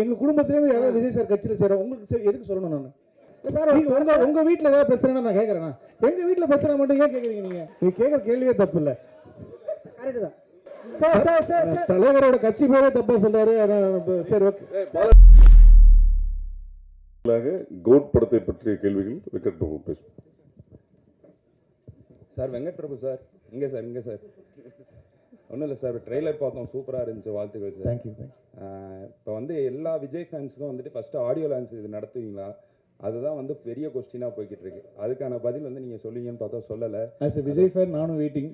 எங்கள் குடும்பத்துலேருந்து யாராவது விஜய் சார் கட்சியில் சேர உங்களுக்கு எதுக்கு சொல்லணும் நான் சார்? உங்கள் வீட்டில் ஏதாவது பிரச்சனைனா நான் கேட்குறேன்னா, எங்கள் வீட்டில் பிரச்சனை மட்டும் ஏன் கேட்குறீங்க? நீங்கள் கேட்குற கேள்வியே தப்பு இல்லை. கரெக்டு தான். தலைவரோட கட்சி பேரே தப்பா சொல்றாரு. சரி, ஓகே. கோட் படத்தை பற்றிய கேள்விகள் வெங்கட் பிரபு பேசும். சார் வெங்கட் பிரபு சார், இங்கே சார் ஒன்றும் இல்லை சார், ட்ரெய்லர் பார்த்தோம், சூப்பராக இருந்துச்சு, வாழ்த்துக்கள் சார். தேங்க்யூ. இப்போ வந்து எல்லா விஜய் ஃபேன்ஸுக்கும் வந்துட்டு ஃபஸ்ட்டு ஆடியோ லான்ச் இது நடத்துவீங்களா? அதுதான் வந்து பெரிய கொஸ்டினாக போய்கிட்டு இருக்கு. அதுக்கான பதில் வந்து நீங்கள் சொல்லுவீங்கன்னு பார்த்தா சொல்லலை. ஆஸ் எ விஜய் ஃபேன் நானும் வெயிட்டிங்.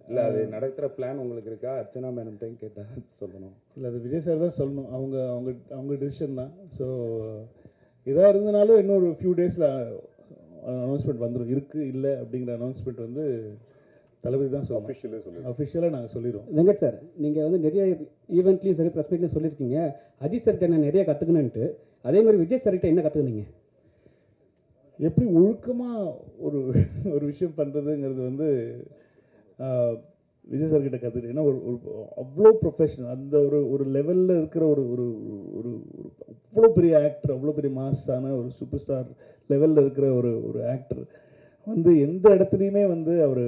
இல்லை, அது நடக்கிற பிளான் உங்களுக்கு இருக்கா? அர்ச்சனா மேடம் டைம் கேட்டால் சொல்லணும். இல்லை, அது விஜய் சார் தான் சொல்லணும். அவங்க டிசிஷன் தான். ஸோ இதாக இருந்தனாலும் இன்னொரு ஃபியூ டேஸில் அனௌன்ஸ்மெண்ட் வந்துடும். இருக்குது இல்லை அப்படிங்கிற அனௌன்ஸ்மெண்ட் வந்து தளபதி தான் சொல்லணும். அஃபிஷியலாக நாங்கள் சொல்லிடுவோம். வெங்கட் சார், நீங்கள் வந்து நிறைய ஈவெண்ட்லேயும் சரி ப்ரெஸ் மீட்லையும் சொல்லியிருக்கீங்க அஜித் சார்கிட்ட என்ன நிறைய கற்றுக்கணுன்ட்டு. அதே மாதிரி விஜய் சார்கிட்ட என்ன கற்றுக்குனீங்க? எப்படி ஒழுக்கமாக ஒரு விஷயம் பண்ணுறதுங்கிறது வந்து விஜய் சார்கிட்ட கற்றுக்கிட்டேன். ஏன்னா ஒரு அவ்வளோ ப்ரொஃபஷனல், அந்த ஒரு லெவலில் இருக்கிற ஒரு அவ்வளோ பெரிய ஆக்டர், அவ்வளோ பெரிய மாஸான ஒரு சூப்பர் ஸ்டார் லெவலில் இருக்கிற ஒரு ஆக்டர் வந்து எந்த இடத்துலையுமே வந்து அவர்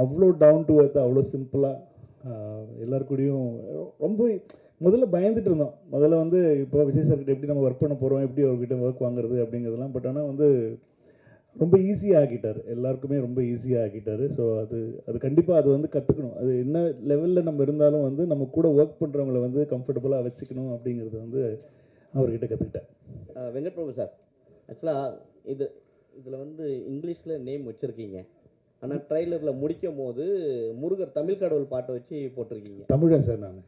அவ்வளோ டவுன் டு எர்த், அவ்வளோ சிம்பிளாக எல்லாருக்கூடையும் ரொம்ப முதல்ல பயந்துட்டு இருந்தோம். முதல்ல வந்து இப்போ விஜய் சார்கிட்ட எப்படி நம்ம ஒர்க் பண்ண போகிறோம், எப்படி அவர்கிட்ட ஒர்க் வாங்குறது அப்படிங்கிறதுலாம். பட் ஆனால் வந்து ரொம்ப ஈஸியாக ஆக்கிட்டார், எல்லாருக்குமே ரொம்ப ஈஸியாக ஆக்கிட்டார். ஸோ அது கண்டிப்பாக அது வந்து கற்றுக்கணும். அது என்ன லெவலில் நம்ம இருந்தாலும் வந்து நம்ம கூட ஒர்க் பண்ணுறவங்கள வந்து கம்ஃபர்டபுளாக வச்சுக்கணும் அப்படிங்கிறது வந்து அவர்கிட்ட கற்றுக்கிட்டேன். வெங்கட் பிரபு சார், ஆக்சுவலாக இதில் வந்து இங்கிலீஷில் நேம் வச்சுருக்கீங்க, ஆனால் ட்ரைலரில் முடிக்கும் போது முருகர் தமிழ் கடவுள் பாட்டை வச்சு போட்டிருக்கீங்க. தமிழன் சார் நான்.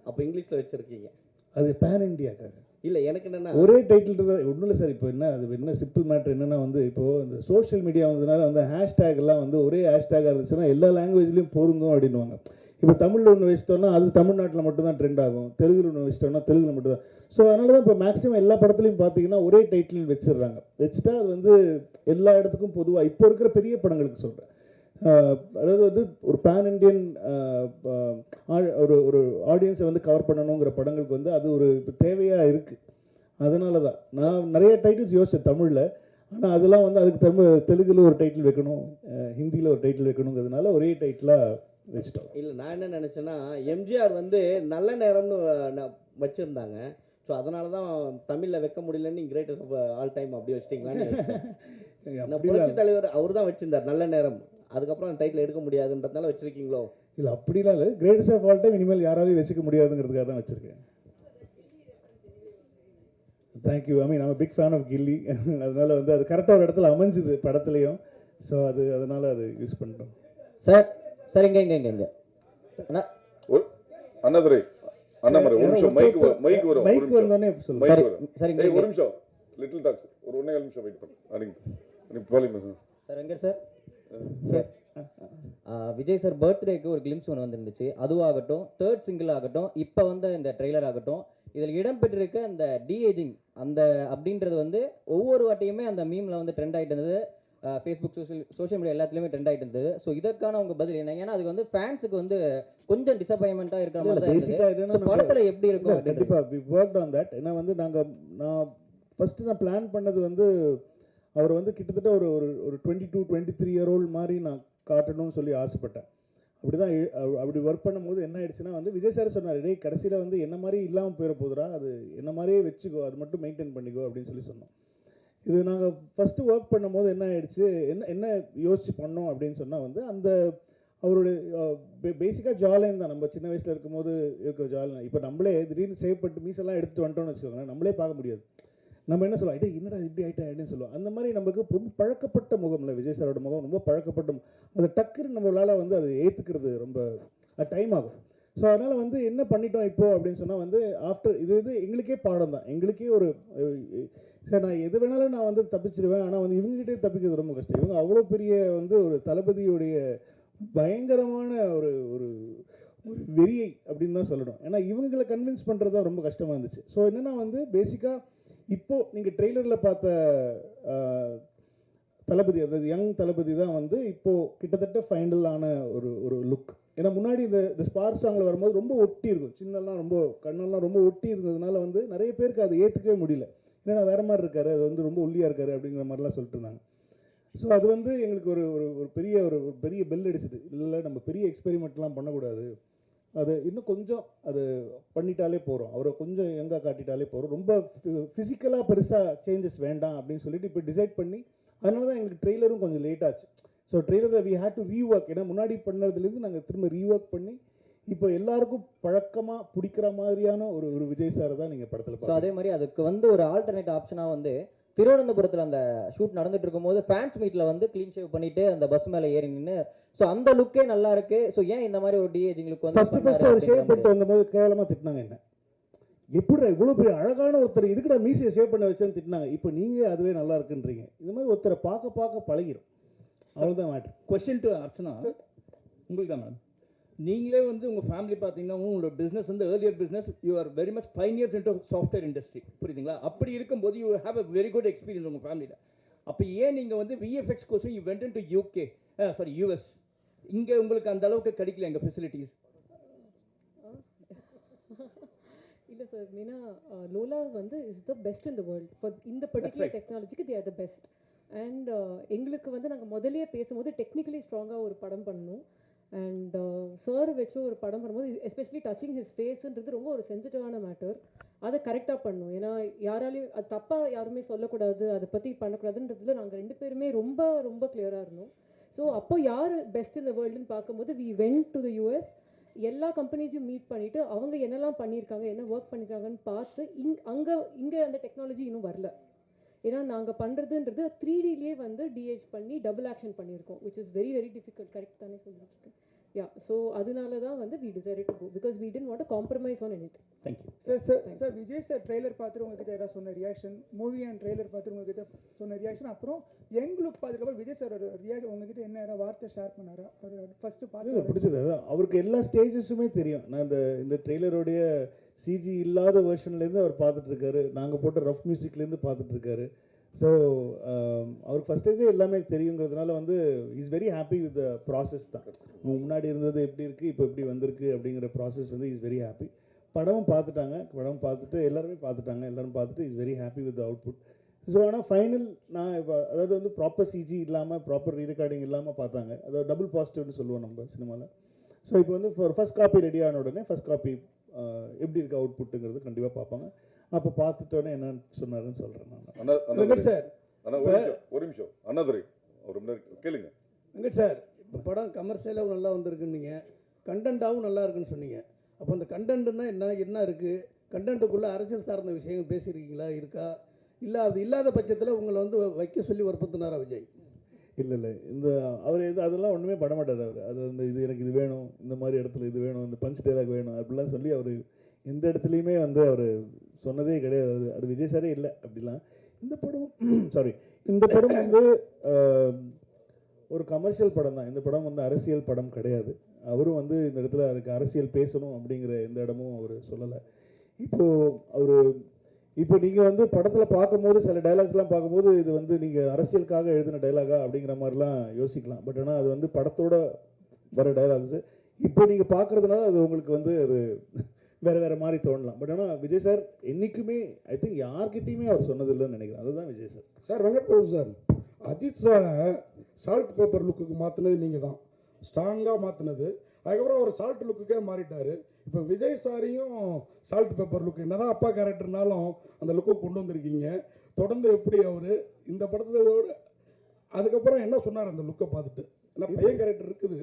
அப்போ இங்கிலீஷில் வச்சுருக்கீங்க. அது பேன் இந்தியாக்காக இல்லை, எனக்கு என்னென்னா ஒரே டைட்டில் தான். ஒன்றும் இல்லை சார். இப்போ என்ன சிம்பிள் மேட்ரு என்னென்னா வந்து இப்போது இந்த சோஷியல் மீடியா வந்ததுனால வந்து ஹேஷ்டேக்லாம் வந்து ஒரே ஹேஷ்டேக்காக இருந்துச்சுன்னா எல்லா லாங்குவேஜ்லேயும் பொருந்தும் அப்படின்வாங்க. இப்போ தமிழில் ஒன்று வச்சிட்டோம்னா அது தமிழ்நாட்டில் மட்டும்தான் ட்ரெண்ட் ஆகும், தெலுங்குல ஒன்று வச்சிட்டோம்னா தெலுங்குல மட்டும்தான். ஸோ அதனால தான் இப்போ மேக்ஸிமம் எல்லா படத்துலையும் பார்த்தீங்கன்னா ஒரே டைட்டில் வச்சிடுறாங்க. வச்சுட்டா அது வந்து எல்லா இடத்துக்கும் பொதுவாக இப்போ இருக்கிற பெரிய படங்களுக்கு சொல்கிறேன். அதாவது வந்து ஒரு பேன் இண்டியன் ஒரு ஆடியன்ஸை வந்து கவர் பண்ணணுங்கிற படங்களுக்கு வந்து அது ஒரு இப்போ தேவையாக இருக்குது. அதனால தான் நான் நிறைய டைட்டில்ஸ் யோசித்தேன் தமிழில். ஆனால் அதெல்லாம் வந்து அதுக்கு தெலுங்குல ஒரு டைட்டில் வைக்கணும், ஹிந்தியில் ஒரு டைட்டில் வைக்கணுங்கிறதுனால ஒரே டைட்டிலாக வச்சுட்டோம். இல்லை, நான் என்ன நினச்சேன்னா எம்ஜிஆர் வந்து நல்ல நேரம்னு வச்சுருந்தாங்க. ஸோ அதனால தான் தமிழில் வைக்க முடியலன்னு கிரேட்டஸ்ட் ஆஃப் ஆல் டைம் அப்படி வச்சிட்டிங்களான்னு. புரட்சி தலைவர் அவர் தான் வச்சிருந்தார் நல்ல நேரம். அதுக்கப்புறம் அந்த டைட்டில் எடுக்க முடியாதுன்றதுனால வச்சிருக்கீங்களோ? இல்லை, அப்படிலாம் இல்லை. கிரேட்டஸ்ட் ஆஃப் ஆல் டைம் இனிமேல் யாராலையும் வச்சுக்க முடியாதுங்கிறதுக்காக தான் வச்சுருக்கேன். Thank you. I mean, I'm big fan of Ghilli. அதனால வந்து அது கரெக்டாக ஒரு இடத்துல அமைஞ்சுது படத்துலையும். ஸோ அதனால அது யூஸ் பண்ணிட்டோம். சார் இங்கே அண்ணாதுரை அண்ணாமரை ஒரு நிமிஷம் மைக் வரும். மைக் வந்தோடனே சொல்லுங்க. ஒரு நிமிஷம் லிட்டில் டாக்ஸ் ஒரு 1.5 நிமிஷம் வெயிட் பண்ணுங்க. Sir Venkat sir, Vijay sir பர்த்டேக்கு ஒரு கிளிம்ஸ் ஒன்று வந்துருந்துச்சு. அதுவாகட்டும், தேர்ட் சிங்கிள் ஆகட்டும், இப்போ வந்து இந்த ட்ரெய்லர் ஆகட்டும், இதில் இடம்பெற்றிருக்க அந்த டிஏஜிங் அந்த அப்படின்றது வந்து ஒவ்வொரு வாட்டியுமே அந்த மீமில் வந்து ட்ரெண்ட் ஆகிட்டு இருந்தது. ஃபேஸ்புக் சோஷியல் மீடியா எல்லாத்துலேயுமே ட்ரெண்ட் ஆகிட்டு இருந்தது. ஸோ இதற்கான உங்கள் பதில் என்ன? ஏன்னா அதுக்கு வந்து ஃபேன்ஸுக்கு வந்து கொஞ்சம் டிசப்பாயின்மெண்ட்டாக இருக்கிற மாதிரி தான் இருக்குது. படத்தில் எப்படி இருக்கும்? கண்டிப்பாக வி ஒர்க்ட் ஆன் தட். ஏன்னா வந்து நான் ஃபஸ்ட்டு நான் பிளான் பண்ணது வந்து அவர் வந்து கிட்டத்தட்ட ஒரு 22-23 இயர் ஓல்டு மாதிரி நான் காட்டணும்னு சொல்லி ஆசைப்பட்டேன். அப்படி ஒர்க் பண்ணும்போது என்ன ஆயிடுச்சுன்னா வந்து விஜய் சார் சொன்னார், டேய் கடைசியில் வந்து என்ன மாதிரி இல்லாமல் போயிட போதுரா, அது என்ன மாதிரியே வச்சுக்கோ, அது மட்டும் மெயின்டைன் பண்ணிக்கோ அப்படின்னு சொல்லி சொன்னோம். இது நாங்கள் ஃபஸ்ட்டு ஒர்க் பண்ணும்போது என்ன ஆயிடுச்சு, என்ன யோசிச்சு பண்ணோம் அப்படின்னு சொன்னால் வந்து அந்த அவருடைய பேசிக்காக ஜாலைன் தான். நம்ம சின்ன வயசில் இருக்கும்போது இருக்கிற ஜாலைன் இப்போ நம்மளே திடீர்னு சேவ் பண்ணிட்டு மீசெல்லாம் எடுத்துகிட்டு வந்துட்டோம்னு வச்சுக்கோங்களேன், நம்மளே பார்க்க முடியாது. நம்ம என்ன சொல்லுவோம், ஐட்டே என்னடா இப்படி ஆகிட்டேன் அப்படின்னு சொல்லுவோம். அந்த மாதிரி நமக்கு ரொம்ப பழக்கப்பட்ட முகம் இல்லை, விஜய் சாரோட முகம் ரொம்ப பழக்கப்பட்ட. அது டக்குன்னு நம்மளால் வந்து அது ஏற்றுக்கிறது ரொம்ப டைம் ஆகும். ஸோ அதனால் வந்து என்ன பண்ணிட்டோம் இப்போது அப்படின்னு சொன்னால் வந்து ஆஃப்டர் இது எங்களுக்கே பாடம் தான். எங்களுக்கே ஒரு சார் நான் எது வேணாலும் நான் வந்து தப்பிச்சிடுவேன், ஆனால் வந்து இவங்ககிட்டே தப்பிக்கிறது ரொம்ப கஷ்டம். இவங்க அவ்வளோ பெரிய வந்து ஒரு தளபதியுடைய பயங்கரமான ஒரு ஒரு வெறியை அப்படின்னு தான் சொல்லணும். ஏன்னா இவங்களை கன்வின்ஸ் பண்ணுறது தான் ரொம்ப கஷ்டமாக இருந்துச்சு. ஸோ என்னென்னா வந்து பேசிக்காக இப்போது நீங்கள் ட்ரெய்லரில் பார்த்த தளபதி, அதாவது யங் தளபதி தான் வந்து இப்போது கிட்டத்தட்ட ஃபைனலான ஒரு லுக். ஏன்னா முன்னாடி இந்த ஸ்பார்க் சாங்கில் வரும்போது ரொம்ப ஒட்டி இருக்கும், சின்னெல்லாம் ரொம்ப கண்ணெல்லாம் ரொம்ப ஒட்டி இருந்ததுனால வந்து நிறைய பேருக்கு அதை ஏற்றுக்கவே முடியல. ஏன்னா வேறு மாதிரி இருக்காரு, அது வந்து ரொம்ப ஒல்லியாக இருக்காரு அப்படிங்கிற மாதிரிலாம் சொல்லிட்டு இருந்தாங்க. ஸோ அது வந்து எங்களுக்கு ஒரு பெரிய பெல் அடிச்சுது. இல்லை நம்ம பெரிய எக்ஸ்பெரிமெண்ட்லாம் பண்ணக்கூடாது, அது இன்னும் கொஞ்சம் அது பண்ணிட்டாலே போகிறோம், அவரை கொஞ்சம் யங்காக காட்டிட்டாலே போகிறோம், ரொம்ப ஃபிசிக்கலாக பெருசாக சேஞ்சஸ் வேண்டாம் அப்படின்னு சொல்லிட்டு இப்போ டிசைட் பண்ணி, அதனால தான் எங்களுக்கு ட்ரெய்லரும் கொஞ்சம் லேட் ஆச்சு. ஸோ ட்ரெய்லரை வி ஹேட் டு ரீஒர்க். ஏன்னா முன்னாடி பண்ணதுலேருந்து நாங்கள் திரும்ப ரீஒர்க் பண்ணி இப்போ எல்லாருக்கும் பழக்கமாக பிடிக்கிற மாதிரியான ஒரு விஜய் சார் தான் நீங்கள் படத்தில் ஸோ அதே மாதிரி அதுக்கு வந்து ஒரு ஆல்டர்னேட் ஆப்ஷனாக வந்து திருவனந்தபுரத்தில் அந்த ஷூட் நடந்துட்டு இருக்கும்போது ஃபேன்ஸ் மீட்டில் வந்து க்ளீன் ஷேவ் பண்ணிட்டு அந்த பஸ் மேலே ஏறி நின்று, ஸோ அந்த லுக்கே நல்லா இருக்கு. ஸோ ஏன் இந்த மாதிரி ஒரு டிஏஜிங் லுக் வந்து ஃபர்ஸ்ட் அவர் ஷேவ் பண்ணிட்டு வந்தபோது கேவலமாக திட்டினாங்க, என்ன எப்படி இவ்வளோ பெரிய அழகான ஒருத்தர் இதுக்கிட்ட மீசியை ஷேவ் பண்ண வச்சேன்னு திட்டினாங்க. இப்போ நீங்கள் அதுவே நல்லா இருக்குன்றீங்க. இது மாதிரி ஒருத்தரை பார்க்க பழகிடும், அவ்வளோதான் மேட்ரு. கொஸ்டின் டு அர்ச்சனா, உங்களுக்கு தான் மேடம். நீங்களே வந்து உங்கள் ஃபேமிலி பார்த்தீங்கன்னா உங்களோட பிஸ்னஸ் வந்து earlier business, you are very much pioneers into software industry, புரியுதுங்களா? அப்படி இருக்கும்போது you have a very good experience உங்கள் ஃபேமிலியில். அப்போ ஏன் நீங்கள் வந்து விஎஃப்எக்ஸ் கோர்ஸும் யூ வெண்ட் டு யூஎஸ், இங்கே உங்களுக்கு அந்த அளவுக்கு கிடைக்கல எங்கள் ஃபெசிலிட்டிஸ்? இல்லை சார், ஏன்னா லோலா வந்து is the best in the world for இந்த பர்டிகுலர் டெக்னாலஜிக்கு they are the best. And எங்களுக்கு வந்து நாங்கள் முதலே பேசும்போது டெக்னிக்கலி ஸ்ட்ராங்காக ஒரு படம் பண்ணணும். அண்ட் சார் வச்சு ஒரு படம் பண்ணும்போது எஸ்பெஷலி டச்சிங் ஹிஸ் ஃபேஸுன்றது ரொம்ப ஒரு சென்சிட்டிவான மேட்டர். அதை கரெக்டாக பண்ணணும். ஏன்னா யாராலையும் அது தப்பாக யாருமே சொல்லக்கூடாது, அதை பற்றி பண்ணக்கூடாதுன்றதுல நாங்கள் 2 பேருமே ரொம்ப ரொம்ப கிளியராக இருந்தோம். ஸோ அப்போ யார் பெஸ்ட் இந்த வேர்ல்டுன்னு பார்க்கும்போது we went to the US. எல்லா கம்பெனிஸையும் மீட் பண்ணிவிட்டு அவங்க என்னெல்லாம் பண்ணியிருக்காங்க, என்ன ஒர்க் பண்ணியிருக்காங்கன்னு பார்த்து இங்கே அந்த டெக்னாலஜி இன்னும் வரல. ஏன்னா நாங்கள் பண்ணுறதுன்றது 3Dலேயே வந்து டிஹெச் பண்ணி டபுள் ஆக்ஷன் பண்ணியிருக்கோம், which is very very difficult. Correct தானே சொல்லிட்டு இருக்கேன்? யா, ஸோ அதனால தான் வந்து we decided to go because we didn't want to compromise on anything. Thank you sir. Vijay sir trailer பார்த்துட்டு உங்ககிட்ட ஏதாவது சொன்ன ரியாக்ஷன், மூவி அண்ட் ட்ரெய்லர் பார்த்துட்டு உங்ககிட்ட சொன்ன ரியாக்ஷன், அப்புறம் லுக் பார்த்துக்கப்புறம் விஜய் சார் ஒரு உங்ககிட்ட என்ன ஏதாவது வார்த்தை ஷேர் பண்ணாரா? அவர் ஃபர்ஸ்ட் பார்த்து பிடிச்சது அதான், அவருக்கு எல்லா ஸ்டேஜஸுமே தெரியும். நான் இந்த ட்ரெய்லருடைய சிஜி இல்லாத வெர்ஷன்லேருந்து அவர் பார்த்துட்டு இருக்காரு, நாங்கள் போட்ட ரஃப் மியூசிக்லேருந்து பார்த்துட்டு இருக்காரு. ஸோ அவருக்கு ஃபஸ்ட்டே எல்லாமே தெரியுங்கிறதுனால வந்து is very happy with the process தான். முன்னாடி இருந்தது எப்படி இருக்குது, இப்போ எப்படி வந்திருக்கு அப்படிங்கிற ப்ராசஸ் வந்து இஸ் வெரி ஹாப்பி. படமும் பார்த்துட்டாங்க, படம் பார்த்துட்டு எல்லாரும் பார்த்துட்டு is very happy with the output. So ஆனால் ஃபைனல் நான் இப்போ அதாவது வந்து ப்ராப்பர் சிஜி இல்லாமல் ப்ராப்பர் ரீரெக்கார்டிங் இல்லாமல் பார்த்தாங்க, அதாவது டபுள் பாசிட்டிவ்னு சொல்லுவோம் நம்ம சினிமாவில். ஸோ இப்போ வந்து ஃபர்ஸ்ட் காப்பி ரெடி ஆன உடனே ஃபர்ஸ்ட் காப்பி எப்படி இருக்குது அவுட்புட்டுங்கிறது கண்டிப்பாக பார்ப்பாங்க. அப்போ பார்த்துட்டோன்னே என்னன்னு சொன்னாருன்னு சொல்கிறேன் நான். வெங்கட் சார், ஒரு நிமிஷம் அண்ணாதுரை ஒரு கேளுங்க. வெங்கட் சார், இப்போ படம் கமர்ஷியலாகவும் நல்லா வந்திருக்குன்னீங்க, கண்டென்ட்டாகவும் நல்லா இருக்குன்னு சொன்னீங்க. அப்போ அந்த கண்டென்ட்னா என்ன இருக்குது? கண்டென்ட்டுக்குள்ளே அரசியல் சார்ந்த விஷயங்கள் பேசியிருக்கீங்களா, இருக்கா? இல்லை அது இல்லாத பட்சத்தில் உங்களை வந்து வைக்க சொல்லி வற்புறுத்தினாரா விஜய்? இல்லை இந்த அவர் அதெல்லாம் ஒன்றுமே பண்ண மாட்டார். அவர் அது வந்து இது எனக்கு இது வேணும், இந்த மாதிரி இடத்துல இது வேணும், இந்த பஞ்ச் டைலாக் வேணும் அப்படிலாம் சொல்லி அவர் எந்த இடத்துலையுமே வந்து அவர் சொன்னதே கிடையாது. அது விஜய் சாரே இல்லை அப்படிலாம். இந்த படம் வந்து ஒரு கமர்ஷியல் படம் தான். இந்த படம் வந்து அரசியல் படம் கிடையாது. அவரும் வந்து இந்த இடத்துல அதுக்கு அரசியல் பேசணும் அப்படிங்கிற எந்த இடமும் அவர் சொல்லலை. இப்போ நீங்கள் வந்து படத்தில் பார்க்கும்போது சில டைலாக்ஸ்லாம் பார்க்கும்போது இது வந்து நீங்கள் அரசியலுக்காக எழுதின டைலாகா அப்படிங்கிற மாதிரிலாம் யோசிக்கலாம். பட் ஆனால் அது வந்து படத்தோட வர டைலாக்ஸு. இப்போ நீங்கள் பார்க்குறதுனால அது உங்களுக்கு வந்து அது வேறு மாதிரி தோணலாம். பட் ஆனால் விஜய் சார் என்றைக்குமே ஐ திங்க் யார்கிட்டையுமே அவர் சொன்னதில்லைன்னு நினைக்கிறேன். அதுதான் Vijay sir. Sir Venkat Prabhu sir, Ajith சாரை சால்ட் பேப்பர் லுக்குக்கு மாற்றினது நீங்கள் தான், ஸ்ட்ராங்காக மாற்றினது. அதுக்கப்புறம் அவர் சால்ட் லுக்குக்கே மாறிட்டார். இப்போ விஜய் சாரையும் சால்ட் பேப்பர் லுக்கு என்னதான் அப்பா கேரக்டர்னாலும் அந்த லுக்கு கொண்டு வந்திருக்கீங்க. தொடர்ந்து எப்படி அவர் இந்த படத்தோட அதுக்கப்புறம் என்ன சொன்னார் அந்த லுக்கை பார்த்துட்டு? ஏன்னா பையன் கேரக்டர் இருக்குது,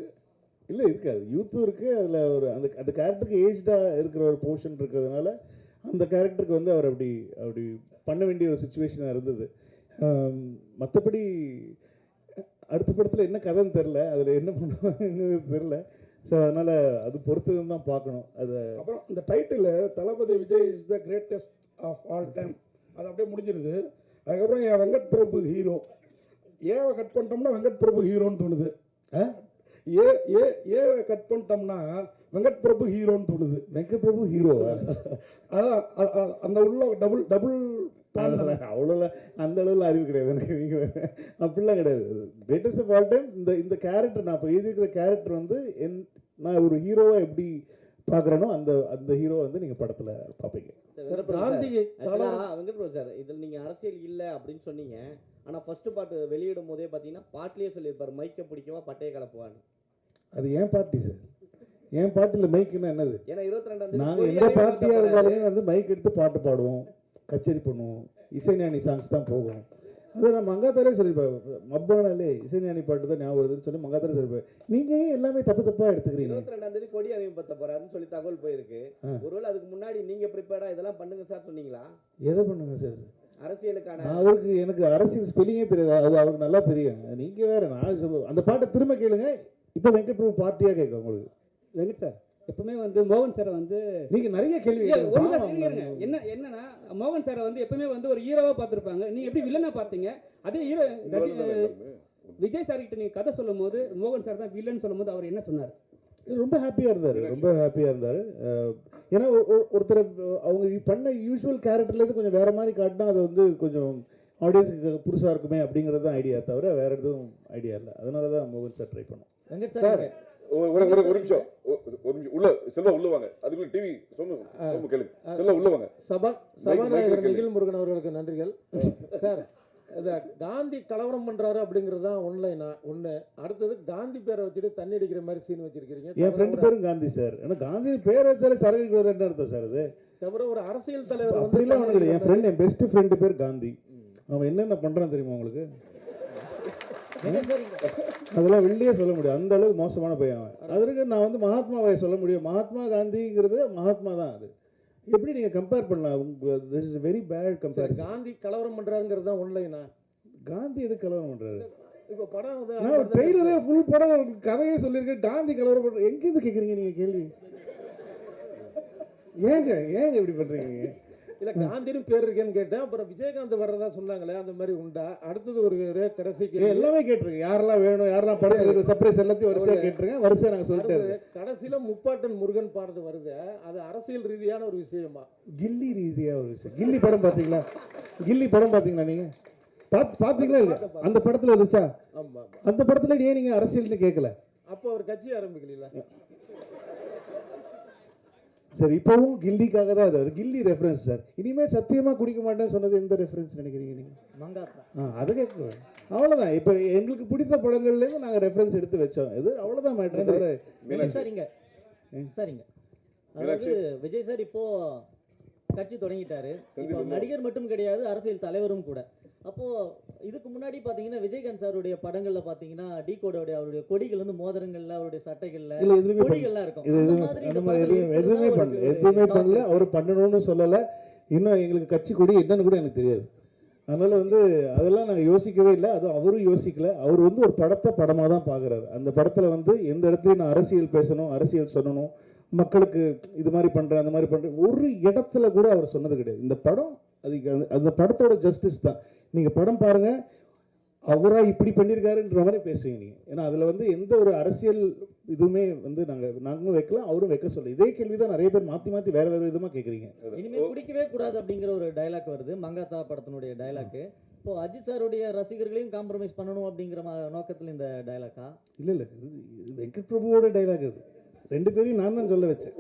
இல்லை இருக்காது, யூத்தும் இருக்குது. அதில் ஒரு அந்த கேரக்டருக்கு ஏஜ்டாக இருக்கிற ஒரு போர்ஷன் இருக்கிறதுனால அந்த கேரக்டருக்கு வந்து அவர் அப்படி பண்ண வேண்டிய ஒரு சுச்சுவேஷனாக இருந்தது. மற்றபடி அடுத்த படத்தில் என்ன கதைன்னு தெரில, அதில் என்ன பண்ணுவாங்கன்னு தெரில. ஸோ அதனால் அது பொறுத்து தான் பார்க்கணும். அது அப்புறம் இந்த title Thalapathy Vijay is the greatest of all time, அது அப்படியே முடிஞ்சிருது. அதுக்கப்புறம் என் வெங்கட் பிரபு ஹீரோ, ஏவை கட் பண்ணிட்டோம்னா வெங்கட் பிரபு ஹீரோன்னு தோணுது. ஏவை கட் பண்ணிட்டோம்னா வெங்கட் பிரபு ஹீரோன்னு தோணுது. வெங்கட் பிரபு ஹீரோ அதான் அந்த உள்ள டபுள் அவ்வளோலாம் அந்த அளவில் அறிவு கிடையாது எனக்கு. நீங்கள் அப்படிலாம் கிடையாது. கிரேட்டஸ்ட் ஆஃப் ஆல் டைம் இந்த கேரக்டர் நான் இப்போ எழுதியிருக்கிற கேரக்டர் வந்து நான் ஒரு ஹீரோவை எப்படி பார்க்குறேனோ அந்த அந்த ஹீரோ வந்து நீங்கள் படத்தில் பார்ப்பீங்க. வெங்கட் சார், இதில் நீங்கள் அரசியல் இல்லை அப்படின்னு சொன்னீங்க. ஆனால் ஃபர்ஸ்ட் பாட்டு வெளியிடும் போதே பார்த்தீங்கன்னா பாட்டிலேயே சொல்லியிருப்பார், மைக்கை பிடிக்கவா பட்டையை கலப்புவான்னு. அது ஏன் பார்ட்டி சார், என் பாட்டில் மைக்குன்னா என்னது? ஏன்னா 22ஆம் நாங்கள் எந்த பார்ட்டியாக இருந்தாலுமே வந்து மைக் எடுத்து பாட்டு பாடுவோம், கச்சேரி பண்ணுவோம், இசைஞானி சாங்ஸ் தான் போகும். அது நான் மங்காத்தாலே சொல்லியிருப்பேன், மப்பானாலே இசைஞானி பாட்டு தான் ஞாபகம் வருதுன்னு சொல்லி மங்காத்தாலே சொல்லியிருப்பேன். நீங்கள் ஏன் எல்லாமே தப்பாக எடுத்துக்கிறீங்க? 22ஆம் கொடி அறிமுகப்படுத்த போறாருன்னு சொல்லி தகவல் போயிருக்கு. ஒருவேளை அதுக்கு முன்னாடி நீங்கள் ப்ரிப்பேர்டாக இதெல்லாம் பண்ணுங்க சார் சொன்னீங்களா? எதை பண்ணுங்க சார்? அரசியலுக்கான அவருக்கு எனக்கு அரசியல் ஸ்பெல்லிங்கே தெரியாது, அது அவருக்கு நல்லா தெரியும். நீங்கள் வேற, நான் சொல்லுவேன் அந்த பாட்டை திரும்ப கேளுங்க. இப்போ வெங்கட் பிரபு பார்ட்டியாக கேட்க உங்களுக்கு. வெங்கட் சார் எப்பவுமே வந்து மோகன் சாரை வந்து நீங்கள் நிறைய கேள்வி என்னன்னா மோகன் சாரை வந்து எப்பவுமே வந்து ஒரு ஹீரோவா பார்த்துருப்பாங்க. நீங்க எப்படி வில்லனா பார்த்தீங்க? அதே ஹீரோ விஜய் சார் கிட்ட நீங்க கதை சொல்லும் போது மோகன் சார் தான் வில்லன் சொல்லும் போது அவர் என்ன சொன்னார்? ரொம்ப ஹாப்பியாக இருந்தார், ரொம்ப ஹாப்பியாக இருந்தார். ஏன்னா ஒருத்தர் அவங்க பண்ண யூஸ்வல் கேரக்டர்லேருந்து கொஞ்சம் வேறு மாதிரி காட்டினா அது வந்து கொஞ்சம் ஆடியன்ஸுக்கு புதுசாக இருக்குமே அப்படிங்கிறது தான் ஐடியா, தவிர வேறு எதுவும் ஐடியா இல்லை. அதனால தான் மோகன் சார் ட்ரை பண்ணோம். வெங்கட் சார் ஒரு நிமிஷம் உள்ள செல்வா உள்ள வாங்க. அதுக்குள்ள டிவி சொன்ன கேளுங்க. செல்வா உள்ள வாங்க. சபாநாயகர் நிகில் முருகன் அவர்களுக்கு நன்றிகள். சார், இந்த காந்தி கலவரம் பண்றாரு அப்படிங்கிறது தான் ஒண்ணு. அடுத்தது காந்தி பேரை வச்சுட்டு தண்ணி அடிக்கிற மாதிரி சீன் வச்சிருக்கீங்க. என் ஃப்ரெண்டு பேரும் காந்தி சார். ஏன்னா காந்தி பேர் வச்சாலே சரக்கு என்ன அர்த்தம் சார்? அது தவிர ஒரு அரசியல் தலைவர் அப்படிலாம் ஒன்றும் இல்லை. என் ஃப்ரெண்ட், என் பெஸ்ட் ஃப்ரெண்டு பேர் காந்தி. அவன் என்னென்ன பண்றான் தெரியுமா உங்களுக்கு? அதெல்லாம் வெளியே சொல்ல முடியும், அந்த அளவுக்கு மோசமான பையன் அவன். அதற்கு நான் வந்து மகாத்மாவை சொல்ல முடியும். மகாத்மா காந்திங்கிறது மகாத்மா தான். அது எப்படி நீங்க கம்பேர் பண்ணலாம்? This is very bad comparison. Gandhi கலவரம் பண்றாருங்கிறது தான் ஒன்லைனா. காந்தி எது கலவரம் பண்றாரு? இப்போ படம் நான் ஒரு ட்ரெய்லரே ஃபுல் படம் கதையே சொல்லியிருக்கேன். காந்தி கலவரம் பண்ற எங்கேருந்து கேட்குறீங்க நீங்க கேள்வி? ஏங்க இப்படி பண்றீங்க? இல்ல காந்தின்னு பேர் இருக்கேன்னு கேட்டேன். அப்புறம் விஜயகாந்த் வர்றதா சொன்னாங்களே, அந்த மாதிரி உண்டா? அடுத்தது ஒரு கடைசிக்கு எல்லாமே கேட்டிருக்கேன். யாரெல்லாம் வேணும், யாரெல்லாம் படத்துல சர்ப்ரைஸ் எல்லாத்தையும் வரிசையா கேட்டிருக்கேன். வரிசையா நாங்க சொல்லிட்டு கடைசியில முப்பாட்டன் முருகன் பாடுறது வருது. அது அரசியல் ரீதியான ஒரு விஷயமா? கில்லி ரீதியா ஒரு விஷயம். கில்லி படம் பாத்தீங்களா? கில்லி படம் பாத்தீங்களா நீங்க? பாத்தீங்களா இல்ல? அந்த படத்துல இருந்துச்சா? அந்த படத்துல ஏன் நீங்க அரசியல்னு கேட்கல? அப்போ ஒரு கட்சி ஆரம்பிக்கல. சார் இப்பவும் கில்லிக்காக தான் அது கில்லி ரெஃபரன்ஸ் சார். இனிமே சத்தியமா குடிக்க மாட்டேன்னு சொன்னது எந்த ரெஃபரன்ஸ் நினைக்கிறீங்க நீங்க? அதை கேட்குறேன். அவ்வளவுதான். இப்ப எங்களுக்கு பிடித்த படங்கள்ல இருந்து நாங்க ரெஃபரன்ஸ் எடுத்து வச்சோம். இது அவ்வளவுதான் மேட்டர். சரிங்க. அதாவது விஜய் சார் இப்போ கட்சி தொடங்கிட்டாரு. இப்போ நடிகர் மட்டும் கிடையாது, அரசியல் தலைவரும் கூட. அப்போ இதுக்கு முன்னாடி பாத்தீங்கன்னா விஜயகாந்த் சாருடைய படங்கள்ல பாத்தீங்கன்னா டீகோடோட அவருடைய கொடிகள் வந்து மோதிரங்கள்ல, அவருடைய சட்டைகள்ல கொடிகள்லாம் இருக்கும். எதுவுமே பண்ணல. அவர் பண்ணணும்னு சொல்லல. இன்னும் எங்களுக்கு கட்சி கொடி என்னன்னு கூட எனக்கு தெரியாது. அதனால வந்து அதெல்லாம் நாங்கள் யோசிக்கவே இல்லை. அது அவரும் யோசிக்கல. அவர் வந்து ஒரு படத்தை படமாக தான் பார்க்குறாரு. அந்த படத்தில் வந்து எந்த இடத்துலையும் நான் அரசியல் பேசணும், அரசியல் சொல்லணும், மக்களுக்கு இது மாதிரி பண்ணுறேன், அந்த மாதிரி பண்ணுறேன், ஒரு இடத்துல கூட அவர் சொன்னது கிடையாது. இந்த படம் அதுக்கு அந்த படத்தோட ஜஸ்டிஸ் தான். நீங்கள் படம் பாருங்க, அவரா இப்படி பண்ணியிருக்காருன்ற மாதிரி பேசுவீங்க நீங்கள். ஏன்னா அதில் வந்து எந்த ஒரு அரசியல் இதுவுமே வந்து நாங்களும் வைக்கலாம், அவரும் வைக்க சொல்ல. இதே கேள்வி தான் நிறைய பேர் மாற்றி மாற்றி வேற வேறு விதமாக கேட்குறீங்க. இனிமேல் குடிக்கவே கூடாது அப்படிங்கிற ஒரு டைலாக் வருது, மங்காத்தா படத்தினுடைய டைலாக். இப்போ அஜித் சாருடைய ரசிகர்களையும் காம்ப்ரமைஸ் பண்ணணும் அப்படிங்கிற நோக்கத்தில் இந்த டைலாக்கா? இல்லை இல்லை, வெங்கட் பிரபுவோட டைலாக் அது. ரெண்டு பேரையும் நான் தான் சொல்ல வச்சேன்.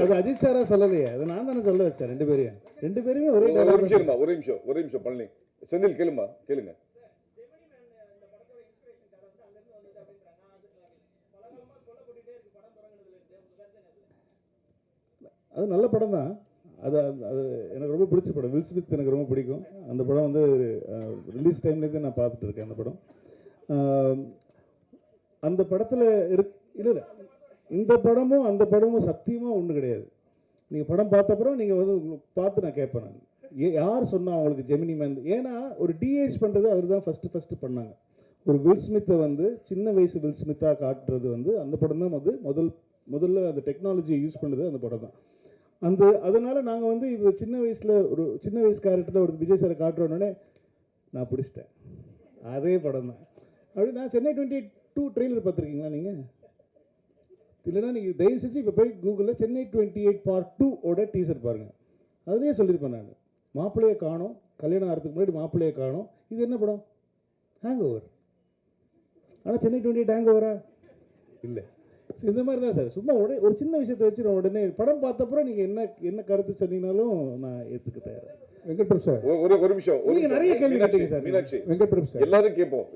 அது அஜித் சாரா சொல்லலையே, அது நான் தானே சொல்ல வச்சேன். ரெண்டு பேருமே ஒரே ஒரு நிமிஷம் பண்ணி செந்தில் கேளுங்க. அது நல்ல படம் தான். அது எனக்கு ரொம்ப பிடிச்ச படம். வில் ஸ்மித் எனக்கு ரொம்ப பிடிக்கும். அந்த படம் வந்து ரிலீஸ் டைம்லேருந்து நான் பார்த்துட்டு இருக்கேன். அந்த படம் அந்த படத்தில் இல்லை, இந்த படமும் அந்த படமும் சத்தியமாக ஒன்று கிடையாது. நீங்கள் படம் பார்த்தப்பறம் நீங்கள் வந்து பார்த்து நான் கேட்பேன், நான் யார் சொன்னா அவங்களுக்கு ஜெமினி மேன்? ஏன்னா ஒரு டிஏஜ் பண்ணுறது அவர் தான் ஃபஸ்ட்டு பண்ணாங்க. ஒரு வில் ஸ்மித்தை வந்து சின்ன வயசு வில் ஸ்மித்தாக காட்டுறது வந்து அந்த படம் தான் வந்து முதல்ல அந்த டெக்னாலஜியை யூஸ் பண்ணுறது அந்த படம் தான். அதனால நாங்கள் வந்து இப்போ சின்ன வயசு கேரக்டரில் ஒரு விஜய் சாரை காட்டுறோன்னே நான் பிடிச்சிட்டேன். அதே படம் தான். அப்படி நான் சென்னை 22 ட்ரெய்லர் பார்த்துருக்கீங்களா நீங்கள்? இல்லைன்னா நீங்கள் தயவு செஞ்சு இப்போ போய் கூகுளில் சென்னை 28 Part 2 டீசர் பாருங்கள். அதுலேயே சொல்லியிருப்பேன் நான், மாப்பிள்ளையை காணோம், கல்யாணம் ஆகிறதுக்கு முன்னாடி மாப்பிள்ளையை காணோம். இது என்ன படம்? Hang over. ஆனால் சென்னை 28 ஹேங் ஓவரா? இல்லை. ஸோ இந்த மாதிரி தான் சார், சும்மா உடனே ஒரு சின்ன விஷயத்தை வச்சு நான் உடனே படம் பார்த்தப்பறம் நீங்கள் என்ன கருத்து சொன்னீங்கனாலும் நான் ஏற்றுக்க தயார். வெங்கட் பிரபு சார், ஒரு நிமிஷம். நீங்க நிறைய கேள்வி கேட்டீங்க சார். மீனாட்சி, வெங்கட் பிரபு சார், எல்லாரும் கேட்போம்.